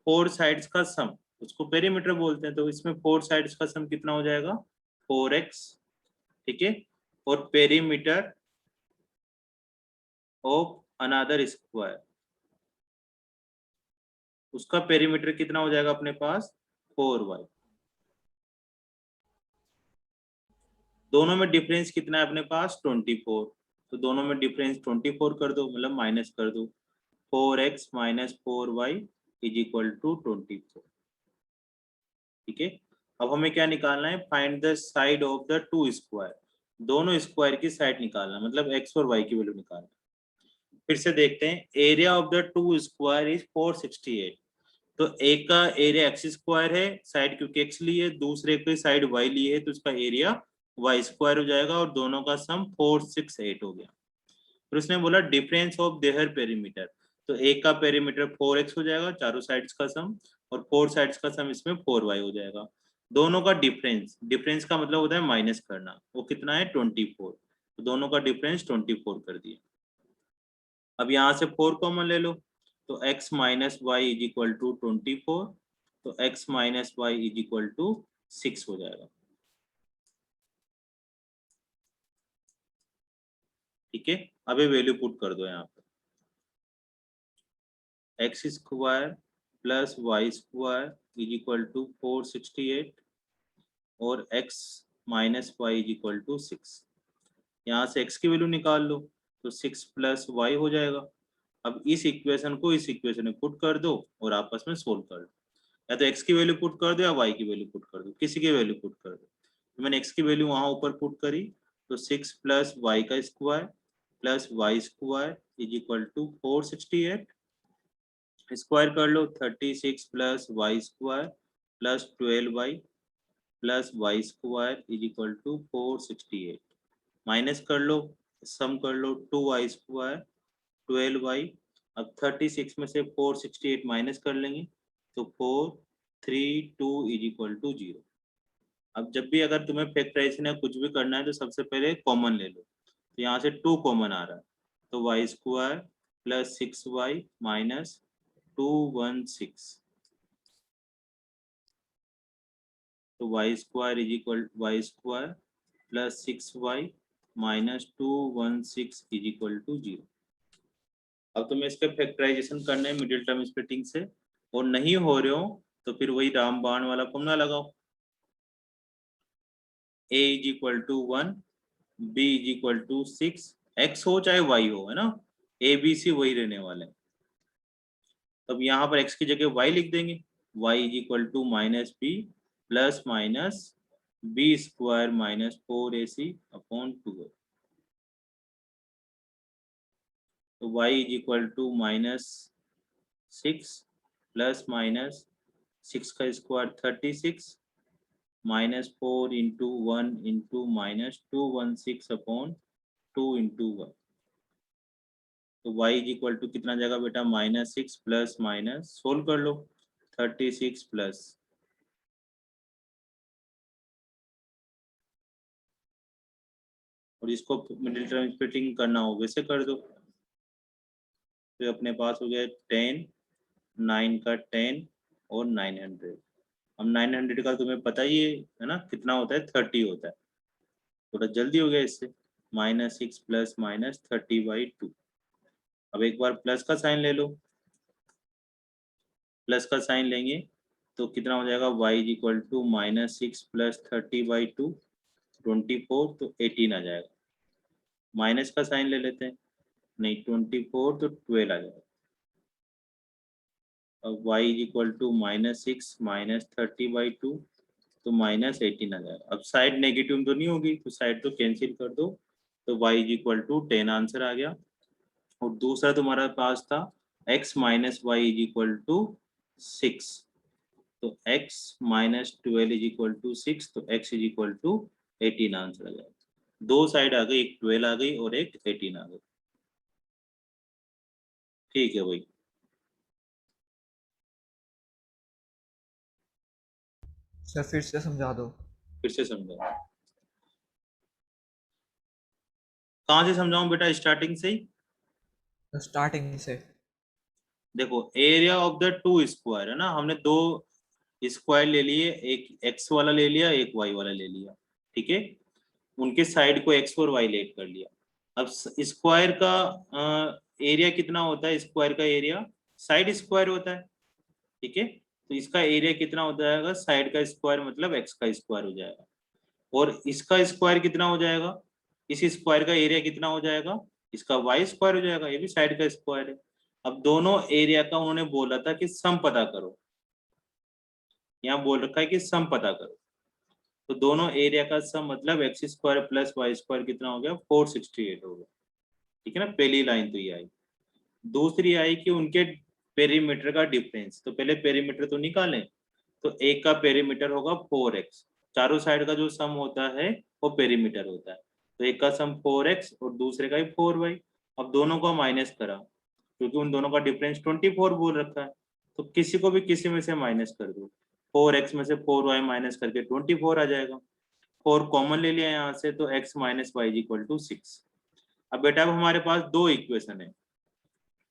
4 साइड्स का सम, उसको पेरीमीटर बोलते हैं। तो इसमें 4 साइड्स का सम कितना हो जाएगा 4x। ठीक है, और पेरीमीटर ऑफ अनदर स्क्वायर, उसका पेरीमीटर कितना हो जाएगा अपने पास 4y। दोनों में डिफरेंस कितना है अपने पास 24, तो दोनों में डिफरेंस 24 कर दो, मतलब माइनस कर दो, 4x minus 4y is equal to 24। ठीक है, अब हमें क्या निकालना है, find the side of the two square, दोनों स्क्वायर की साइड निकालना, मतलब x और y की वैल्यू निकालना। फिर से देखते हैं, area of the two square is 468। तो एक का एरिया एक्स स्क्वायर है, साइड क्योंकि एक्स ली है, दूसरे की साइड वाई ली है, तो इसका एरिया वाई स्क्वायर हो जाएगा, और दोनों का सम 468 हो गया। फिर उसने बोला डिफरेंस ऑफ देयर पेरीमीटर, तो एक का पेरीमीटर 4x हो जाएगा, चारों साइड्स का सम, और 4 साइड्स का सम इसमें 4y हो जाएगा। दोनों का डिफरेंस, डिफरेंस का मतलब होता है माइनस करना, वो कितना है 24, तो दोनों का डिफरेंस 24 कर दिया। अब यहाँ से 4 कॉमन ले लो, तो x minus Y is equal to 24, तो x minus Y is equal to 6 हो जाएगा। ठीक है, अब ये वैल्यू पुट कर दो यहाँ पर, x square plus Y square is equal to 468 और x minus Y is equal to 6। यहाँ से x की वैल्यू निकाल लो, तो 6 प्लस वाई हो जाएगा। अब इस इक्वेशन को इस इक्वेशन में पुट कर दो और आपस में सोल्व कर दो, या तो x की वैल्यू पुट कर दो या y की वैल्यू पुट कर दो, किसी की वैल्यू पुट कर दो। तो मैंने x की वैल्यू वहां ऊपर पुट करी, तो 6 प्लस वाई का square plus Y square is equal to 468, square कर लो 36 plus Y square plus 12y plus Y square is equal to 468, minus कर लो, सम कर लो 2y स्क्वायर 12y। अब 36 में से 468 माइनस कर लेंगे, तो 432 इज इक्वल टू 0। अब जब भी अगर तुम्हें फैक्टराइजेशन या कुछ भी करना है तो सबसे पहले कॉमन ले लो, तो यहाँ से 2 कॉमन आ रहा है, तो y square plus 6y minus 216, तो y square is equal y square plus 6y minus 216 is equal to 0। अब तुम्हें इसका फैक्टराइजेशन करना है मिडिल टर्म स्प्लिटिंग से, और नहीं हो रहे हो तो फिर वही रामबाण वाला फॉर्मूला लगाओ, a is equal to 1, b is equal to 6, x हो चाहे y हो, है ना, a b c वही रहने वाले हैं। तब यहाँ पर x की जगह y लिख देंगे, y is equal to minus b plus minus b square minus 4ac upon 2। तो y is equal to minus 6 plus minus 6 का square 36 minus 4 into 1 into minus 216 upon 2 into 1। तो y इज इक्वल टू कितना जाएगा बेटा minus 6 plus minus, solve कर लो, 36 plus, और इसको मिडिल टर्म स्प्लिटिंग करना हो वैसे कर दो, तो अपने पास हो गया 10 9 का 10 और 900। अब 900 का तुम्हें पता ही है ना कितना होता है, 30 होता है। थोड़ा जल्दी हो गया इससे, -6 प्लस -30/2। अब एक बार प्लस का साइन ले लो, प्लस का साइन लेंगे तो कितना हो जाएगा, y इक्वल टू -6 प्लस 30/2 24, तो 18 आ जाएगा। माइनस का साइन ले लेते हैं, नहीं 24 तो 12 आ जाएगा। अब y इक्वल टू -6 माइनस 30/2 तो -18 आ जाएगा। अब साइड नेगेटिव तो नहीं होगी तो साइड तो कैंसिल कर दो, तो y इक्वल टू 10 आंसर आ गया। और दूसरा तुम्हारा पास था x minus Y is equal to 6, तो x minus 12 is equal to 6, तो x is equal to 18 answer आ जाएगा। दो साइड आ गई, एक 12 आ गई और एक 18 आ गई। ठीक है भाई, सर फिर से समझा दो। फिर से समझाओ। कहाँ से समझाऊं बेटा, स्टार्टिंग से ही? स्टार्टिंग से। देखो area of the two square है ना, हमने दो स्क्वायर ले लिए, एक x वाला ले लिया, एक y वाला ले लिया, ठीक है। उनके साइड को x और y लेट कर लिया। अब स्क्वायर का एरिया कितना होता है, स्क्वायर का एरिया साइड स्क्वायर होता है, ठीक है। तो इसका एरिया कितना हो जाएगा, साइड का स्क्वायर मतलब x का स्क्वायर हो जाएगा। और इसका स्क्वायर कितना हो जाएगा, इस स्क्वायर का एरिया कितना हो जाएगा, इसका y स्क्वायर हो जाएगा, ये भी साइड का स्क्वायर है। अब दोनों एरिया का उन्होंने बोला था कि सम पता करो, यहाँ बोल रखा है कि सम पता करो। तो दोनों एरिया का सम मतलब x square plus Y square कितना हो गया, 468 हो गया, ठीक है ना। पहली लाइन तो ये आई। दूसरी आई कि उनके पेरीमीटर का डिफरेंस, तो पहले पेरीमीटर तो निकालें। तो एक का पेरीमीटर होगा 4x, चारों साइड का जो सम होता है वो पेरीमीटर होता है। तो एक का सम 4x और दूसरे का ही 4y। अब दोनों को माइनस करा क्योंकि उन दोनों का डिफरेंस 24 बोल रखा है, तो किसी को भी किसी में से माइनस कर दो। 4x में से 4y माइनस करके 24 आ जाएगा। 4 कॉमन ले लिया यहाँ से, तो x minus y equal to 6। अब बेटा अब हमारे पास दो इक्वेशन है।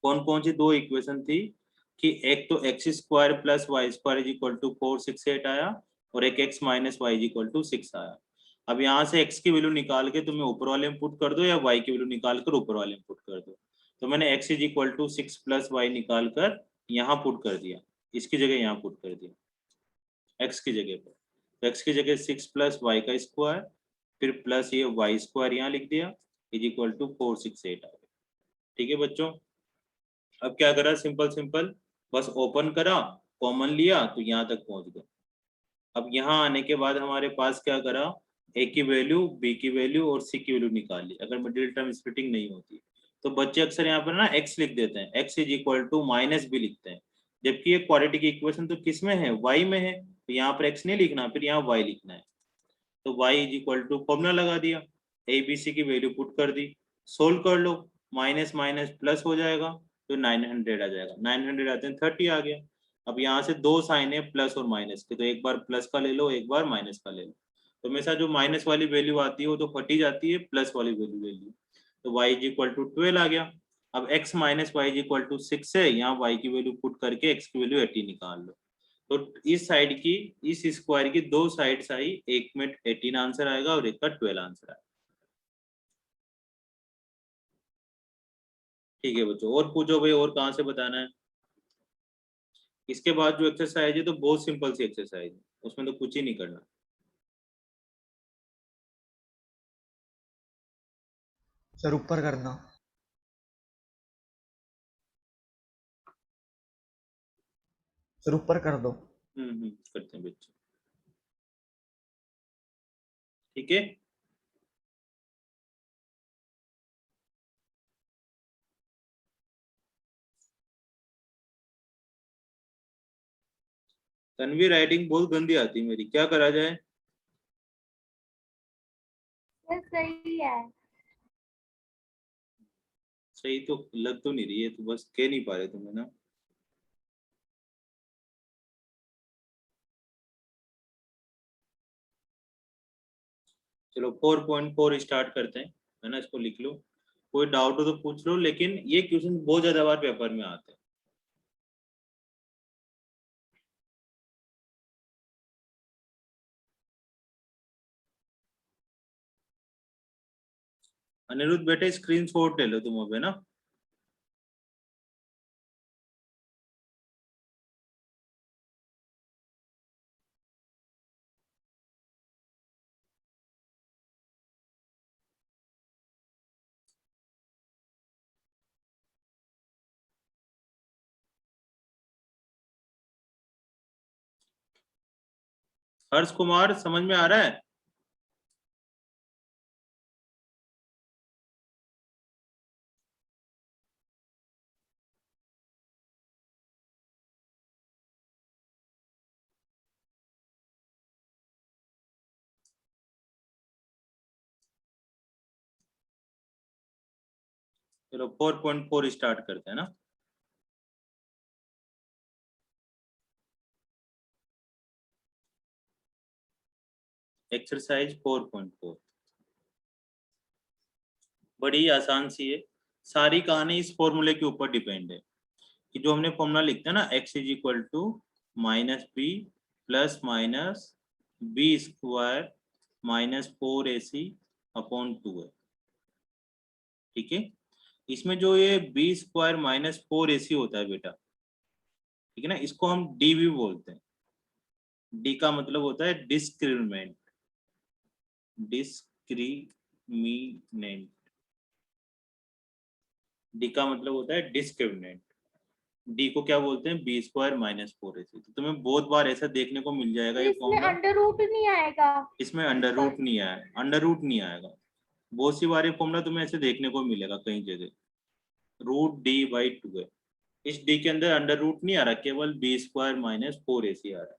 कौन कौन सी दो इक्वेशन थी कि एक तो x square plus Y square is equal to 468 आया, और एक x minus Y is equal to 6 आया। अब यहाँ से x की वैल्यू निकाल के तुम्हें ऊपर वाले में पुट कर दो, या y की वैल्यू निकाल कर ऊपर वाले में पुट कर दो। तो मैंने x is equal to 6 plus y निकाल कर यहाँ पुट कर दिया, इसकी जगह यहाँ पुट कर दिया x की जगह पर। तो x की जगह 6 प्लस वाई का स्क्वायर, फिर प्लस ये वाई स्क्वायर यहाँ लिख दिया, इज इक्वल टू 468 आ गया। ठीक है बच्चों, अब क्या करा, सिंपल सिंपल बस ओपन करा, कॉमन लिया तो यहाँ तक पहुंच गए। अब यहाँ आने के बाद हमारे पास क्या करा, a की वैल्यू, b की वैल्यू और c की वैल्यू निकाल ली। अगर मिडिल टर्म स्प्लिटिंग नहीं होती तो बच्चे अक्सर यहाँ पर ना x लिख देते हैं, x is equal to minus b लिखते हैं, जबकि ये क्वाड्रेटिक इक्वेशन तो किस में है, y में है। तो यहाँ पर x नहीं लिखना, फिर यहाँ y लिखना है। तो y is equal to formula लगा दिया, a b c की वैल्यू पुट कर दी, सोल्व कर लो, माइनस माइनस प्लस हो जाएगा, तो 900 आ जाएगा। 900 आते हैं 30 आ गया। अब यहाँ से दो साइन है प्लस और माइनस के, तो एक बार प्लस का ले लो, एक बार माइनस का ले लो। तो हमेशा जो माइनस वाली वैल्यू आती है वो तो हटी जाती है, प्लस वाली वैल्यू ले ली। तो y इज इक्वल टू 12 आ गया। अब x minus Y is equal to 6 है, यहाँ y की वैल्यू पुट करके x की वैल्यू 80 निकाल लो। तो इस साइड की, इस स्क्वायर की दो साइड्स आई, एक में 18 आंसर आएगा और एक का 12 आंसर आएगा। ठीक है बच्चों, और पूछो भाई, और कहाँ से बताना है। इसके बाद जो एक्सरसाइज है तो बहुत सिंपल सी एक्सरसाइज है, उसमें तो कुछ ही नहीं करना। सर ऊपर करना। सर ऊपर कर दो। करते हैं बच्चे, ठीक है। तन्वी राइटिंग बहुत गंदी आती है मेरी, क्या करा जाए। सर सही है। सही तो लग तो नहीं रही है, तो बस कह नहीं पा रहे तुम्हें ना। चलो 4.4 स्टार्ट करते हैं, है ना, इसको लिख लो। कोई डाउट हो तो पूछ लो, लेकिन ये क्वेश्चन बहुत ज्यादा बार पेपर में आते हैं। अनिरुद्ध बेटे स्क्रीनशॉट ले लो तुम अबे ना। हर्ष कुमार समझ में आ रहा है? चलो 4.4 स्टार्ट करते हैं ना। एक्सरसाइज 4.4 बड़ी आसान सी है। सारी कहानी इस फॉर्मूले के ऊपर डिपेंड है कि जो हमने फॉर्मूला लिखते हैं ना, x is equal to minus b plus minus b square minus 4ac upon 2 है। ठीक है, इसमें जो ये बी स्क्वायर माइनस 4ac होता है बेटा, ठीक है ना, इसको हम डी भी बोलते हैं। डी का मतलब होता है डिस्क्रिमिनेंट, डिस्क्रिमिनेंट। डी का मतलब होता है डिस्क्रिमिनेंट। डी को क्या बोलते हैं? B square minus 4ac। तो तुम्हें बहुत बार ऐसा देखने को मिल जाएगा ये इसमें फॉर्मूला। अंडर रूट नहीं आएगा? इसमें अंडर रूट नहीं आया, अंडर रूट नहीं आएगा। बहुत सी बार ये फॉर्मूला तुम्हें ऐसे देखने को मिलेगा कई जगह, रूट डी बाई 2 है। इस डी के अंदर अंडर रूट नहीं आ रहा, केवल बी स्क्वायर माइनस 4ac आ रहा है।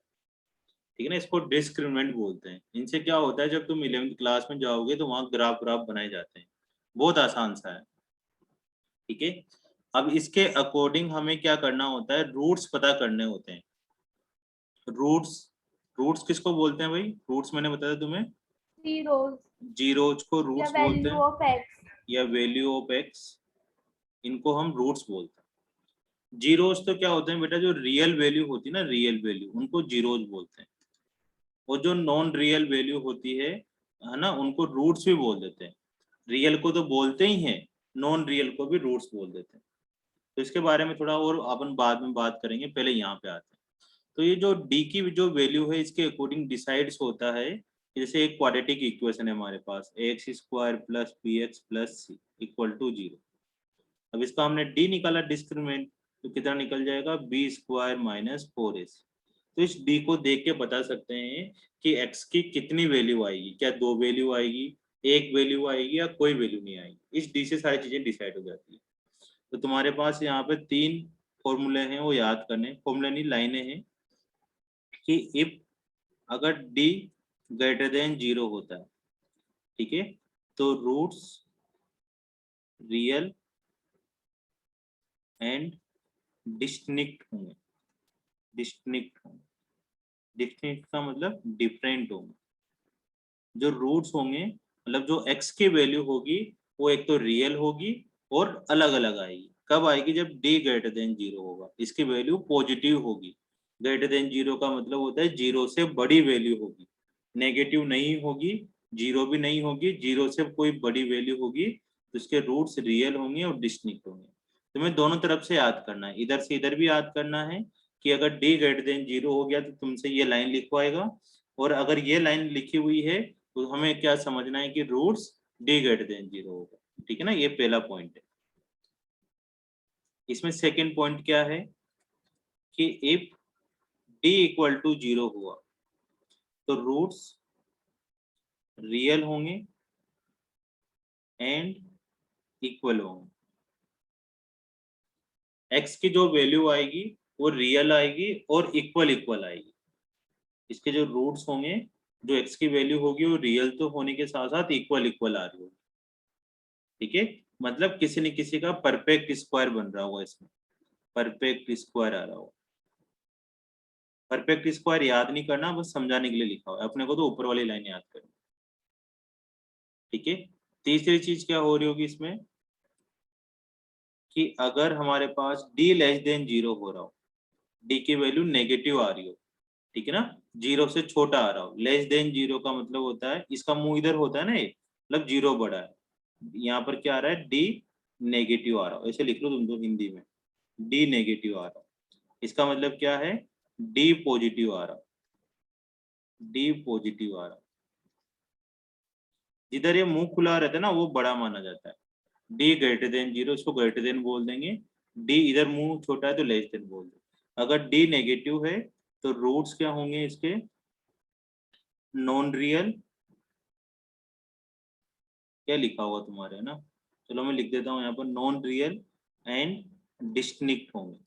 ठीक है ना, इसको डिस्क्रिमिनेंट बोलते हैं। इनसे क्या होता है, जब तुम 11वीं क्लास में जाओगे तो वहां ग्राफ ग्राफ बनाए जाते हैं। बहुत आसान सा है। ठीक है, अब इसके अकॉर्डिंग हमें क्या करना होता है, रूट्स पता करने होते हैं। रूट्स, रूट्स किसको बोलते हैं भाई? रूट्स मैंने बताया तुम्हें, जीरोस जीरोज को या रूट्स बोलते वैल्यू हैं, ऑफ एक्स। या वैल्यू ऑफ एक्स, इनको हम रूट्स बोलते हैं। जीरोज तो क्या होते हैं बेटा, जो रियल वैल्यू होती है ना, रियल वैल्यू, उनको जीरोज बोलते हैं। और जो नॉन रियल वैल्यू होती है ना, उनको रूट्स भी बोल देते हैं। रियल को तो बोलते ही हैं, नॉन रियल को भी रूट्स बोल देते हैं। तो इसके बारे में थोड़ा और अपन बाद में बात करेंगे, पहले यहाँ पे आते हैं। तो ये जो डी की जो वैल्यू है, इसके अकॉर्डिंग डिसाइड्स होता है। जैसे एक क्वाड्रेटिक इक्वेशन है हमारे पास, X square plus B X plus C equal to 0। अब इसका हमने डी निकाला डिस्क्रिमिनेंट, तो कितना निकल जाएगा? B square minus 4ac। तो इस डी को देख के बता सकते हैं कि एक्स की कितनी वैल्यू आएगी। क्या 2 वैल्यू आएगी, 1 वैल्यू आएगी, या कोई वैल्यू नहीं आएगी। इस डी से सारी चीजें डिसाइड हो जाती है। तो तुम्हारे पास यहाँ पे 3 फॉर्मूले हैं, वो याद करने, फॉर्मूले नहीं लाइनें हैं, कि इफ अगर डी ग्रेटर देन 0 होता है, ठीक है, तो रूट्स रियल एंड डिस्टिंक्ट होंगे। डिस्टिंक्ट होंगे, डिस्टिंक्ट का मतलब डिफरेंट होंगे। जो रूट्स होंगे, मतलब जो एक्स की वैल्यू होगी, वो एक तो रियल होगी और अलग अलग आएगी। कब आएगी? जब डी ग्रेटर देन 0 होगा, इसकी वैल्यू पॉजिटिव होगी। ग्रेटर देन 0 का मतलब होता है 0 से बड़ी वैल्यू होगी, नेगेटिव नहीं होगी, 0 भी नहीं होगी, 0 से कोई बड़ी वैल्यू होगी, तो इसके रूट्स रियल होंगे और डिस्टिंक्ट होंगे। तुम्हें दोनों तरफ से याद करना है, इधर से इधर भी याद करना है कि अगर डी ग्रेटर देन 0 हो गया तो तुमसे ये लाइन लिखवाएगा, और अगर ये लाइन लिखी हुई है तो हमें क्या समझना है कि रूट्स डी ग्रेटर देन 0 होगा। ठीक है ना, ये पहला पॉइंट है। इसमें सेकंड पॉइंट क्या है कि इफ डी इक्वल टू 0 हुआ तो रूट्स रियल होंगे एंड इक्वल होंगे। एक्स की जो वैल्यू आएगी वो रियल आएगी और इक्वल इक्वल आएगी। इसके जो रूट्स होंगे, जो एक्स की वैल्यू होगी, वो रियल तो होने के साथ साथ इक्वल इक्वल आ रही होगी। ठीक है, मतलब किसी न किसी का परफेक्ट स्क्वायर बन रहा होगा, इसमें परफेक्ट स्क्वायर आ रहा होगा। परफेक्ट स्क्वायर याद नहीं करना, बस समझाने के लिए लिखा हुआ है, अपने को तो ऊपर वाली लाइन याद करनी। ठीक है, तीसरी चीज क्या हो रही होगी इसमें कि अगर हमारे पास d लेस देन 0 हो रहा हो, d की वैल्यू नेगेटिव आ रही हो, ठीक है ना, 0 से छोटा आ रहा हो। लेस देन 0 का मतलब होता है, इसका मुंह इधर होता है ना, ये मतलब 0 बड़ा है, यहाँ पर क्या आ रहा है, डी नेगेटिव आ रहा है, ऐसे लिख लो तुम तो हिंदी में, डी नेगेटिव आ रहा है। इसका मतलब क्या है, डी पॉजिटिव आ रहा, डी पॉजिटिव आ रहा। जिधर ये मुंह खुला रहता है ना वो बड़ा माना जाता है। डी ग्रेटर देन 0 इसको ग्रेटर देन बोल देंगे, डी इधर मुंह छोटा है तो लेस देन बोल देंगे। अगर डी नेगेटिव है तो रूट्स क्या होंगे इसके, नॉन रियल, क्या लिखा हुआ तुम्हारे, है ना, चलो मैं लिख देता हूँ यहाँ पर, नॉन रियल एंड डिस्टिंक्ट होंगे।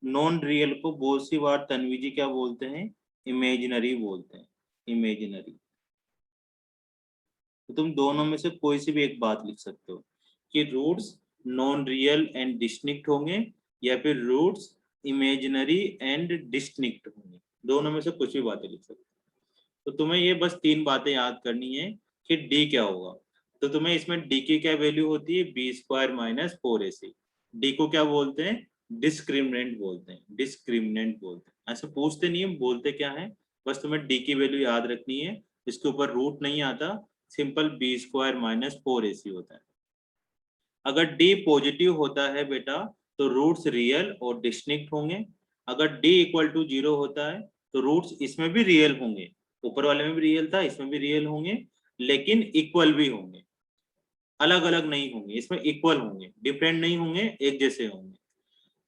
नॉन रियल को बहुत सी बार तन्वी जी क्या बोलते हैं, इमेजिनरी बोलते हैं, इमेजिनरी। तो तुम दोनों में से कोई सी भी एक बात लिख सकते हो कि roots non real and distinct होंगे या फिर रूट्स इमेजिनरी एंड डिस्टिंक्ट होंगे, दोनों में से कुछ भी बातें लिख सकते हो। तो तुम्हें ये बस 3 बातें याद करनी है कि डी क्या होगा। तो तुम्हें इसमें डी की क्या वैल्यू होती है, B square minus 4ac। D को क्या बोलते हैं, डिस्क्रिमिनेंट बोलते हैं, डिस्क्रिमिनेंट बोलते हैं। ऐसे पूछते नहीं है बोलते क्या है, बस तुम्हें डी की वैल्यू याद रखनी है, इसके ऊपर रूट नहीं आता, simple B square minus 4ac होता है। अगर डी पॉजिटिव होता है बेटा तो रूट्स रियल और डिस्टिंक्ट होंगे। अगर डी इक्वल टू 0 होता है तो रूट्स इसमें भी रियल होंगे, ऊपर वाले में भी रियल था, इसमें भी रियल होंगे, लेकिन इक्वल भी होंगे, अलग अलग नहीं होंगे, इसमें इक्वल होंगे, डिफरेंट नहीं होंगे, एक जैसे होंगे।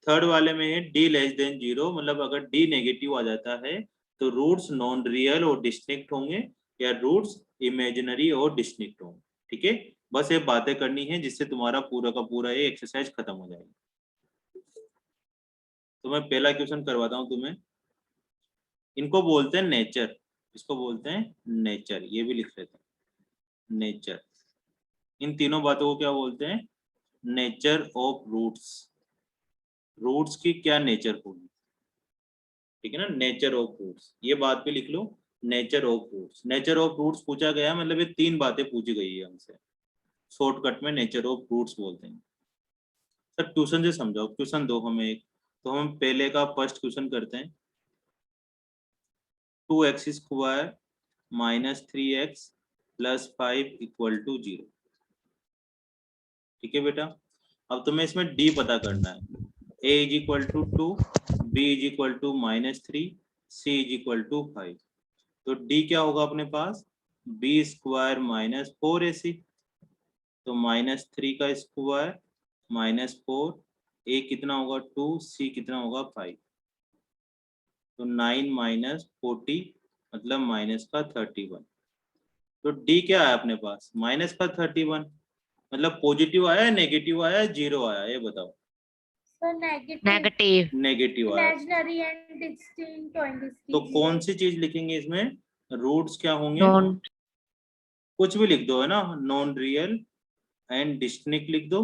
थर्ड वाले में है डी लेस देन 0, मतलब अगर डी नेगेटिव आ जाता है तो रूट्स नॉन रियल और डिस्टिंक्ट होंगे या रूट्स इमेजिनरी और डिस्टिंक्ट होंगे। ठीक है, बस ये बातें करनी है जिससे तुम्हारा पूरा का पूरा ये एक्सरसाइज खत्म हो जाएगी। तो मैं पहला क्वेश्चन करवाता हूं तुम्हें। इनको बोलते हैं नेचर, इसको बोलते हैं नेचर, ये भी लिख लेते हैं नेचर। इन तीनों बातों को क्या बोलते हैं, नेचर ऑफ रूट्स। रूट्स की क्या नेचर होगी, ठीक है ना, नेचर ऑफ रूट्स, ये बात भी लिख लो, nature of roots. Nature of roots पूछा गया मतलब ये 3 बातें पूछी गई है हमसे, शॉर्टकट में नेचर ऑफ रूट्स बोलते हैं। सर ट्यूशन से समझाओ, क्वेश्चन दो हमें एक, तो हम पहले का फर्स्ट क्वेश्चन करते हैं। 2x square minus 3x plus 5 equal to 0। ठीक है बेटा, अब तुम्हें इसमें d पता करना है। a is equal to 2, b is equal to -3, c is equal to 5। तो d क्या होगा अपने पास, b स्क्वायर माइनस 4ac, तो -3 का स्क्वायर -4, a कितना होगा 2, c कितना होगा 5, तो 9 माइनस 40 मतलब माइनस का 31। तो d क्या है अपने पास, माइनस का 31, मतलब पॉजिटिव आया नेगेटिव आया 0 आया, ये बताओ। सर नेगेटिव, नेगेटिव, नेगेटिव आया, इमेजिनरी एंड डिस्टिंक्ट तो कौन सी चीज लिखेंगे इसमें, रूट्स क्या होंगे, नॉन, कुछ भी लिख दो, है ना, नॉन रियल एंड डिस्टिंक्ट लिख दो,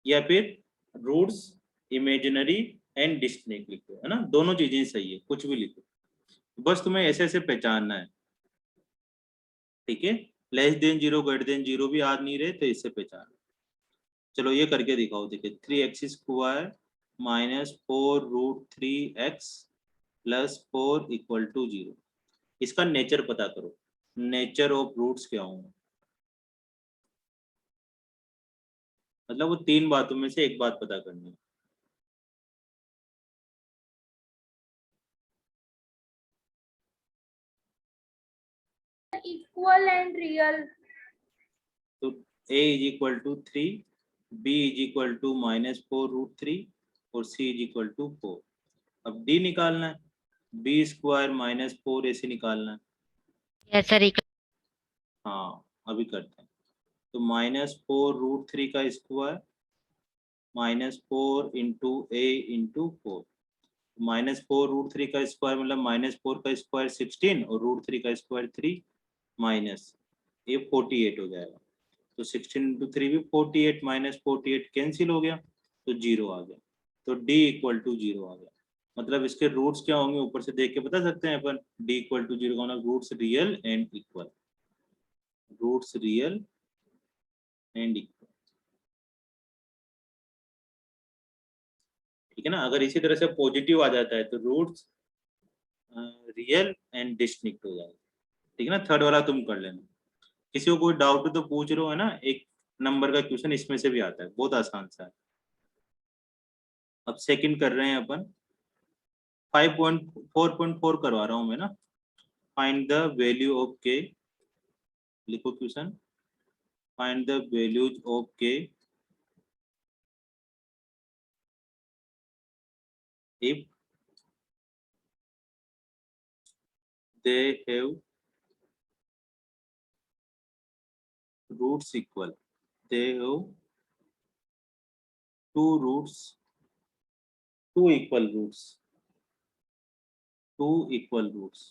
या फिर रूट्स इमेजिनरी एंड डिस्टिंक्ट लिख दो, है ना, दोनों चीजें सही है, कुछ भी लिखो, बस तुम्हें ऐसे ऐसे पहचानना है। ठीक है, लेस देन 0 ग्रेटर देन 0 भी याद नहीं रहे तो इससे पहचान। चलो ये करके दिखाओ, देखिए 3x square minus 4 root 3x plus 4 equal to 0। इसका नेचर पता करो, नेचर ऑफ रूट्स क्या होंगे, मतलब वो 3 बातों में से एक बात पता करनी है। Equal and real. तो a is equal to 3, b is equal to -4 root 3 और c इज इक्वल टू 4। अब d निकालना है, b स्क्वायर -4ac निकालना है। यस सर, हाँ अभी करते हैं, तो -4 रूट 3 का square -4 into a into 4, -4 root 3 का स्क्वायर मतलब -4 का स्क्वायर 16 और रूट 3 का स्क्वायर 3 माइनस ये 48 हो जाएगा। तो 16 इंटू 3 भी 48 माइनस 48 कैंसिल हो गया तो 0 आ गया, तो d इक्वल टू 0 आ गया। मतलब इसके रूट्स क्या होंगे ऊपर से देख के बता सकते हैं अपन, d इक्वल टू 0 का मतलब roots real and equal, roots real and equal. ठीक है ना, अगर इसी तरह से पॉजिटिव आ जाता है तो रूट्स रियल एंड डिस्टिंक्ट हो जाएगा। ठीक है ना, थर्ड वाला तुम कर लेना। किसी को कोई डाउट तो पूछ रहे हो, है ना। एक नंबर का क्वेश्चन इसमें से भी आता है, बहुत आसान सा है। अब सेकंड कर रहे हैं अपन, 5.4.4 करवा रहा हूं मैं ना। फाइंड द वैल्यू ऑफ के, लिखो question, find the values of के if they have roots equal, they have two roots, two equal roots, two equal roots,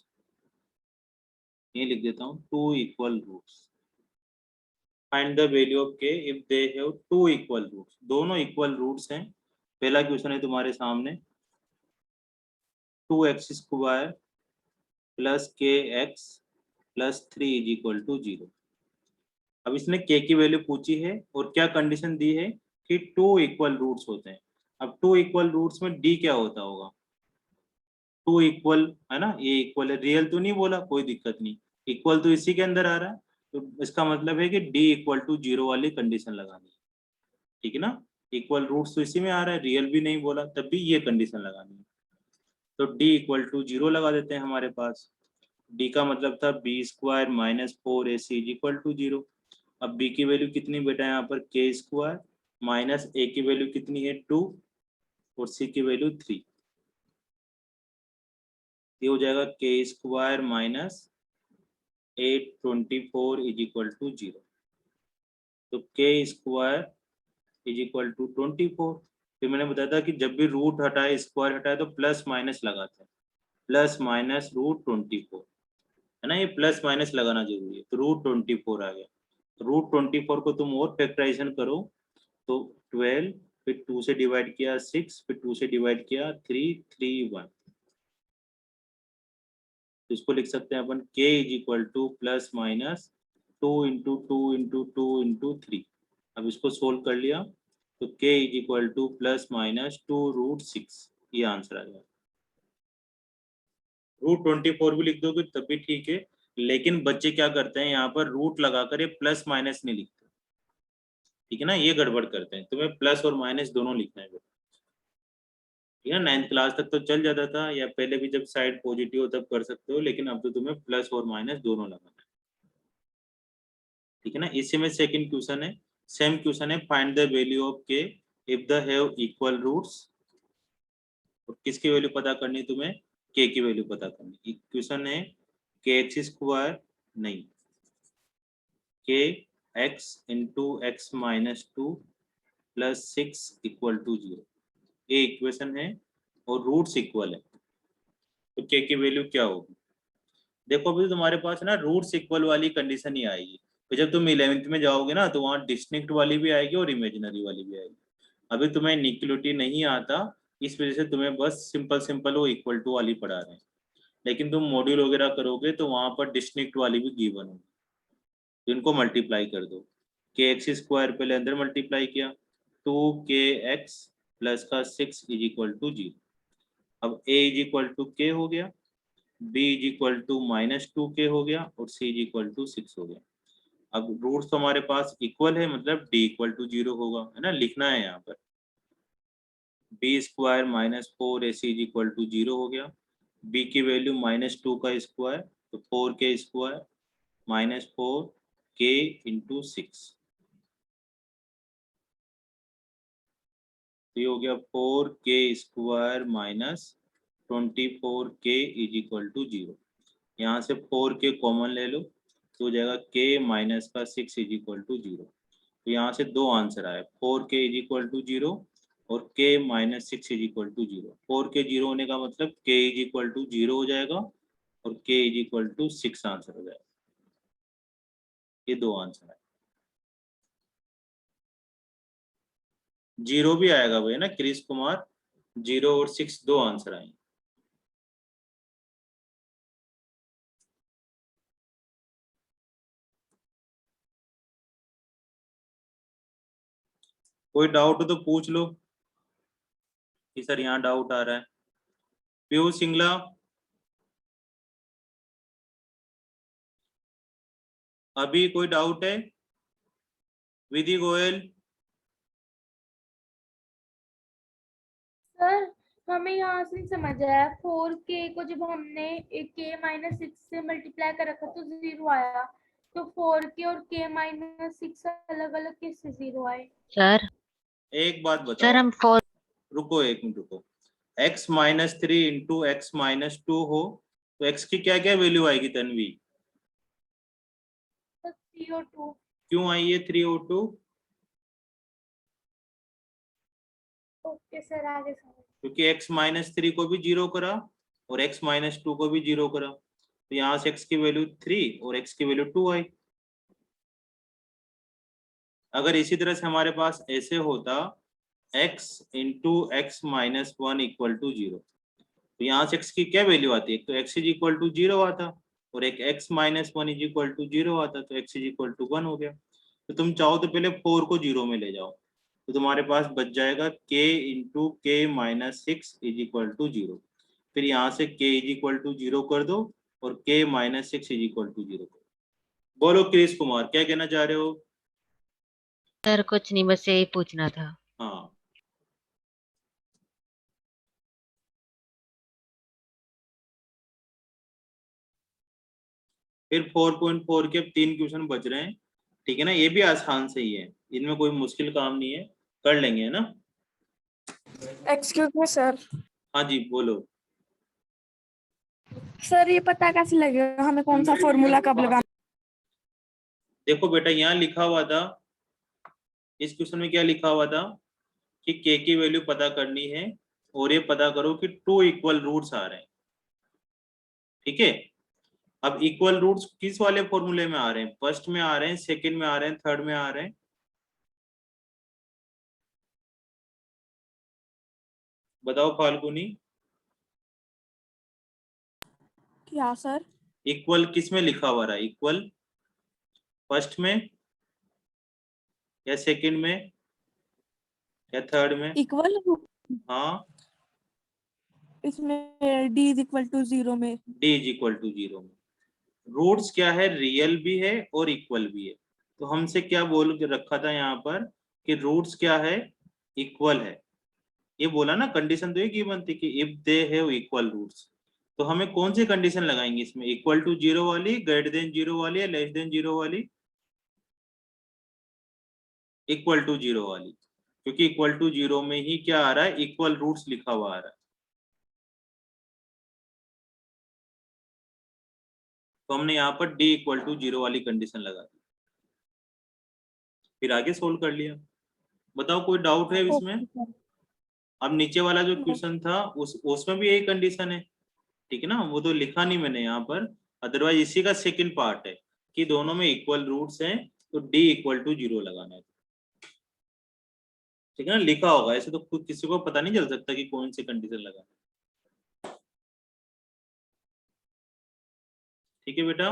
ये लिख देता हूँ, two equal roots. Find the value of k if they have two equal roots. दोनों equal roots हैं। पहला question है तुम्हारे सामने, 2x स्क्वायर प्लस kx plus 3 is equal to 0। अब इसने k की वैल्यू पूछी है और क्या कंडीशन दी है कि टू इक्वल रूट्स होते हैं। अब टू इक्वल रूट्स में d क्या होता होगा, टू इक्वल है ना, ये इक्वल है, रियल तो नहीं बोला, कोई दिक्कत नहीं, इक्वल तो इसी के अंदर आ रहा है, तो इसका मतलब है कि d इक्वल टू 0 वाली कंडीशन लगानी है, ठीक है ना। इक्वल रूट्स तो इसी में आ रहा है, रियल भी नहीं बोला, तब भी ये कंडीशन लगानी है। तो d इक्वल टू 0 लगा देते हैं हमारे पास। d का मतलब था b square minus 4ac is equal to 0। अब b की वैल्यू कितनी बेटा यहाँ पर, k स्क्वायर माइनस a की वैल्यू कितनी है 2 और c की वैल्यू 3, ये हो जाएगा k square minus 824 is equal to 0। तो k square is equal to 24। फिर मैंने बताया था कि जब भी रूट हटाए, स्क्वायर हटाए, तो प्लस माइनस लगाते हैं, प्लस माइनस रूट 24, है ना, ये प्लस माइनस लगाना जरूरी है। तो रूट 24 आ गया, रूट 24 को तुम और फैक्टराइजेशन करो तो 12, फिर 2 से डिवाइड किया 6, फिर 2 से डिवाइड किया 3, 3, 1। तो इसको लिख सकते हैं अपन k is equal to plus minus 2 into 2 into 2 into 3। अब इसको सोल्व कर लिया तो k is equal to plus minus 2 root 6, ये आंसर आ गया। रूट 24 भी लिख दोगे तब भी ठीक है, लेकिन बच्चे क्या करते हैं यहाँ पर रूट लगाकर ये प्लस माइनस नहीं लिखते, ठीक है ना, ये गड़बड़ करते हैं। तुम्हें प्लस और माइनस दोनों लिखना है, ठीक है। 9th क्लास तक तो चल जाता था, या पहले भी जब साइड पॉजिटिव हो तब कर सकते हो, लेकिन अब तो तुम्हें प्लस और माइनस दोनों लगाना है, ठीक है ना। इसी में सेकंड क्वेश्चन है, सेम क्वेश्चन है, find the value of k if the have equal roots. और किसकी वैल्यू पता करनी, तुम्हें के की वैल्यू पता करनी। क्वेश्चन है के एक्स स्क्वायर नहीं, k x into x minus 2 plus 6 equal to 0, ये इक्वेशन है और रूट्स इक्वल है, तो के की वैल्यू क्या होगी। देखो अभी तुम्हारे पास ना रूट्स इक्वल वाली कंडीशन ही आएगी, तो जब तुम 11th में जाओगे ना तो वहाँ डिस्टिंक्ट वाली भी आएगी और इमेजिनरी वाली भी आएगी। अभी तुम्हें इक्वलिटी नहीं आता, इस वजह से तुम्हें बस सिंपल सिंपल वो इक्वल टू वाली पढ़ा रहे हैं, लेकिन तुम मॉड्यूल वगैरह करोगे तो वहां पर डिस्टिंक्ट वाली भी गिवन होगी, तो इनको मल्टीप्लाई कर दो। के एक्स स्क्वायर पहले अंदर मल्टीप्लाई किया, 2kx प्लस का 6 इज इक्वल टू 0। अब a इज इक्वल टू के हो गया, b is equal to minus 2k हो गया और c इज इक्वल टू 6 हो गया। अब रूट्स तो हमारे पास इक्वल है, मतलब d इक्वल टू 0 होगा, है ना, लिखना है यहाँ पर b square minus 4ac is equal to 0 हो गया। b की वैल्यू माइनस 2 का स्क्वायर, तो 4k square minus 4k into 6, तो ये हो गया 4k square minus 24k is equal to 0। यहाँ से 4k कॉमन ले लो तो हो जाएगा k माइनस का 6 इज इक्वल टू 0। तो यहाँ से दो आंसर आए, 4k इज इक्वल टू 0 और k minus 6 is equal to 0। 4k 0 होने का मतलब k इज इक्वल टू 0 हो जाएगा और k is equal to 6 answer हो जाएगा। ये दो आंसर है, 0 भी आएगा भाई ना क्रिश कुमार, 0 और 6 दो आंसर आएंगे। कोई डाउट हो तो पूछ लो कि सर यहाँ डाउट आ रहा है। पीयूष सिंगला, अभी कोई डाउट है? विधि गोयल? सर हमें यहाँ से नहीं समझ आया, 4k को जब हमने k माइनस 6 से मल्टीप्लाई कर रखा तो 0 आया, तो 4k और k माइनस 6 अलग अलग कैसे 0 आए? सर एक बात सर बताओ, हम 4 रुको एक मिनट रुको। x minus 3 into x minus 2 हो तो x की क्या क्या वैल्यू आएगी तन्वी? 3 और 2। क्यों आई है 3 और 2? ओके सर, आगे समझ। क्योंकि x माइनस 3 को भी 0 करा और x माइनस 2 को भी 0 करा, तो यहाँ से x की वैल्यू 3 और x की वैल्यू 2 आई। अगर इसी तरह से हमारे पास ऐसे होता x into x minus 1 equal to 0, तो यहाँ से x की क्या वैल्यू आती है? एक तो x इज इक्वल टू 0 आता और एक x minus 1 is equal to 0 आता, तो x इज इक्वल टू 1 हो गया। तो तुम चाहो तो पहले 4 को 0 में ले जाओ, तो तुम्हारे पास बच जाएगा k इंटू के माइनस 6 इज इक्वल टू 0। फिर यहाँ से k इज इक्वल टू 0 कर दो और k minus 6 is equal to 0 कर दो। बोलो क्रिश कुमार, क्या कहना चाह रहे हो? सर कुछ नहीं, बस यही पूछना था। हाँ, फिर 4.4 के 3 क्वेश्चन बच रहे हैं, ठीक है ना? ये भी आसान से ही है, इनमें कोई मुश्किल काम नहीं है, कर लेंगे, है ना? एक्सक्यूज मी सर, हाँ जी बोलो। सर ये पता कैसे लगेगा हमें कौन सा फॉर्मूला कब लगाना? देखो बेटा, यहाँ लिखा हुआ था, इस क्वेश्चन में क्या लिखा हुआ था कि k की वैल्यू पता करनी है और ये पता करो कि 2 इक्वल रूट्स आ रहे हैं, ठीक है? अब इक्वल रूट्स किस वाले फॉर्मूले में आ रहे हैं? फर्स्ट में आ रहे हैं, सेकंड में आ रहे हैं, थर्ड में आ रहे हैं? बताओ फाल्गुनी। क्या सर? इक्वल किस में लिखा हुआ रहा है? इक्वल फर्स्ट में या सेकंड में या थर्ड में? इक्वल हाँ, इसमें d इज इक्वल टू 0 में। d इज इक्वल टू 0 में रूट्स क्या है? रियल भी है और इक्वल भी है। तो हमसे क्या बोल के रखा था यहाँ पर कि रूट्स क्या है? इक्वल है। ये बोला ना, कंडीशन तो एक ही बनती कि if they have equal roots. तो हमें कौन सी कंडीशन लगाएंगे इसमें? इक्वल टू 0 वाली, ग्रेटर देन 0 वाली या लेस देन 0 वाली? इक्वल टू 0 वाली, क्योंकि इक्वल टू 0 में ही क्या आ रहा है? इक्वल रूट्स लिखा हुआ आ रहा है। तो हमने यहाँ पर d इक्वल टू 0 वाली कंडीशन लगा दी, फिर आगे सोल्व कर लिया। बताओ कोई डाउट है इसमें? अब नीचे वाला जो क्वेश्चन था उसमें भी यही कंडीशन है, ठीक है ना? वो तो लिखा नहीं मैंने यहाँ पर, अदरवाइज इसी का सेकंड पार्ट है कि दोनों में इक्वल रूट्स हैं, तो d इक्वल टू 0 लगाना है, ठीक है ना? लिखा होगा, ऐसे तो खुद किसी को पता नहीं चल सकता कि कौन सी कंडीशन लगाना है। ठीक है बेटा,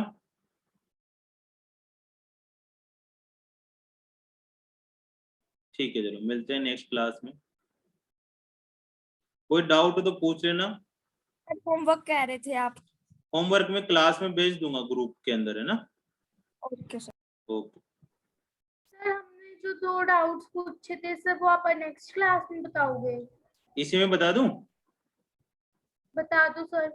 ठीक है, चलो मिलते हैं नेक्स्ट क्लास में। कोई डाउट हो तो पूछ लेना। होमवर्क कह रहे थे आप? होमवर्क में क्लास में भेज दूंगा, ग्रुप के अंदर, है ना? Okay sir. ओके। सर हमने जो 2 डाउट्स पूछे थे सर, वो आप नेक्स्ट क्लास में बताओगे? इसी में बता दूं? बता दो सर।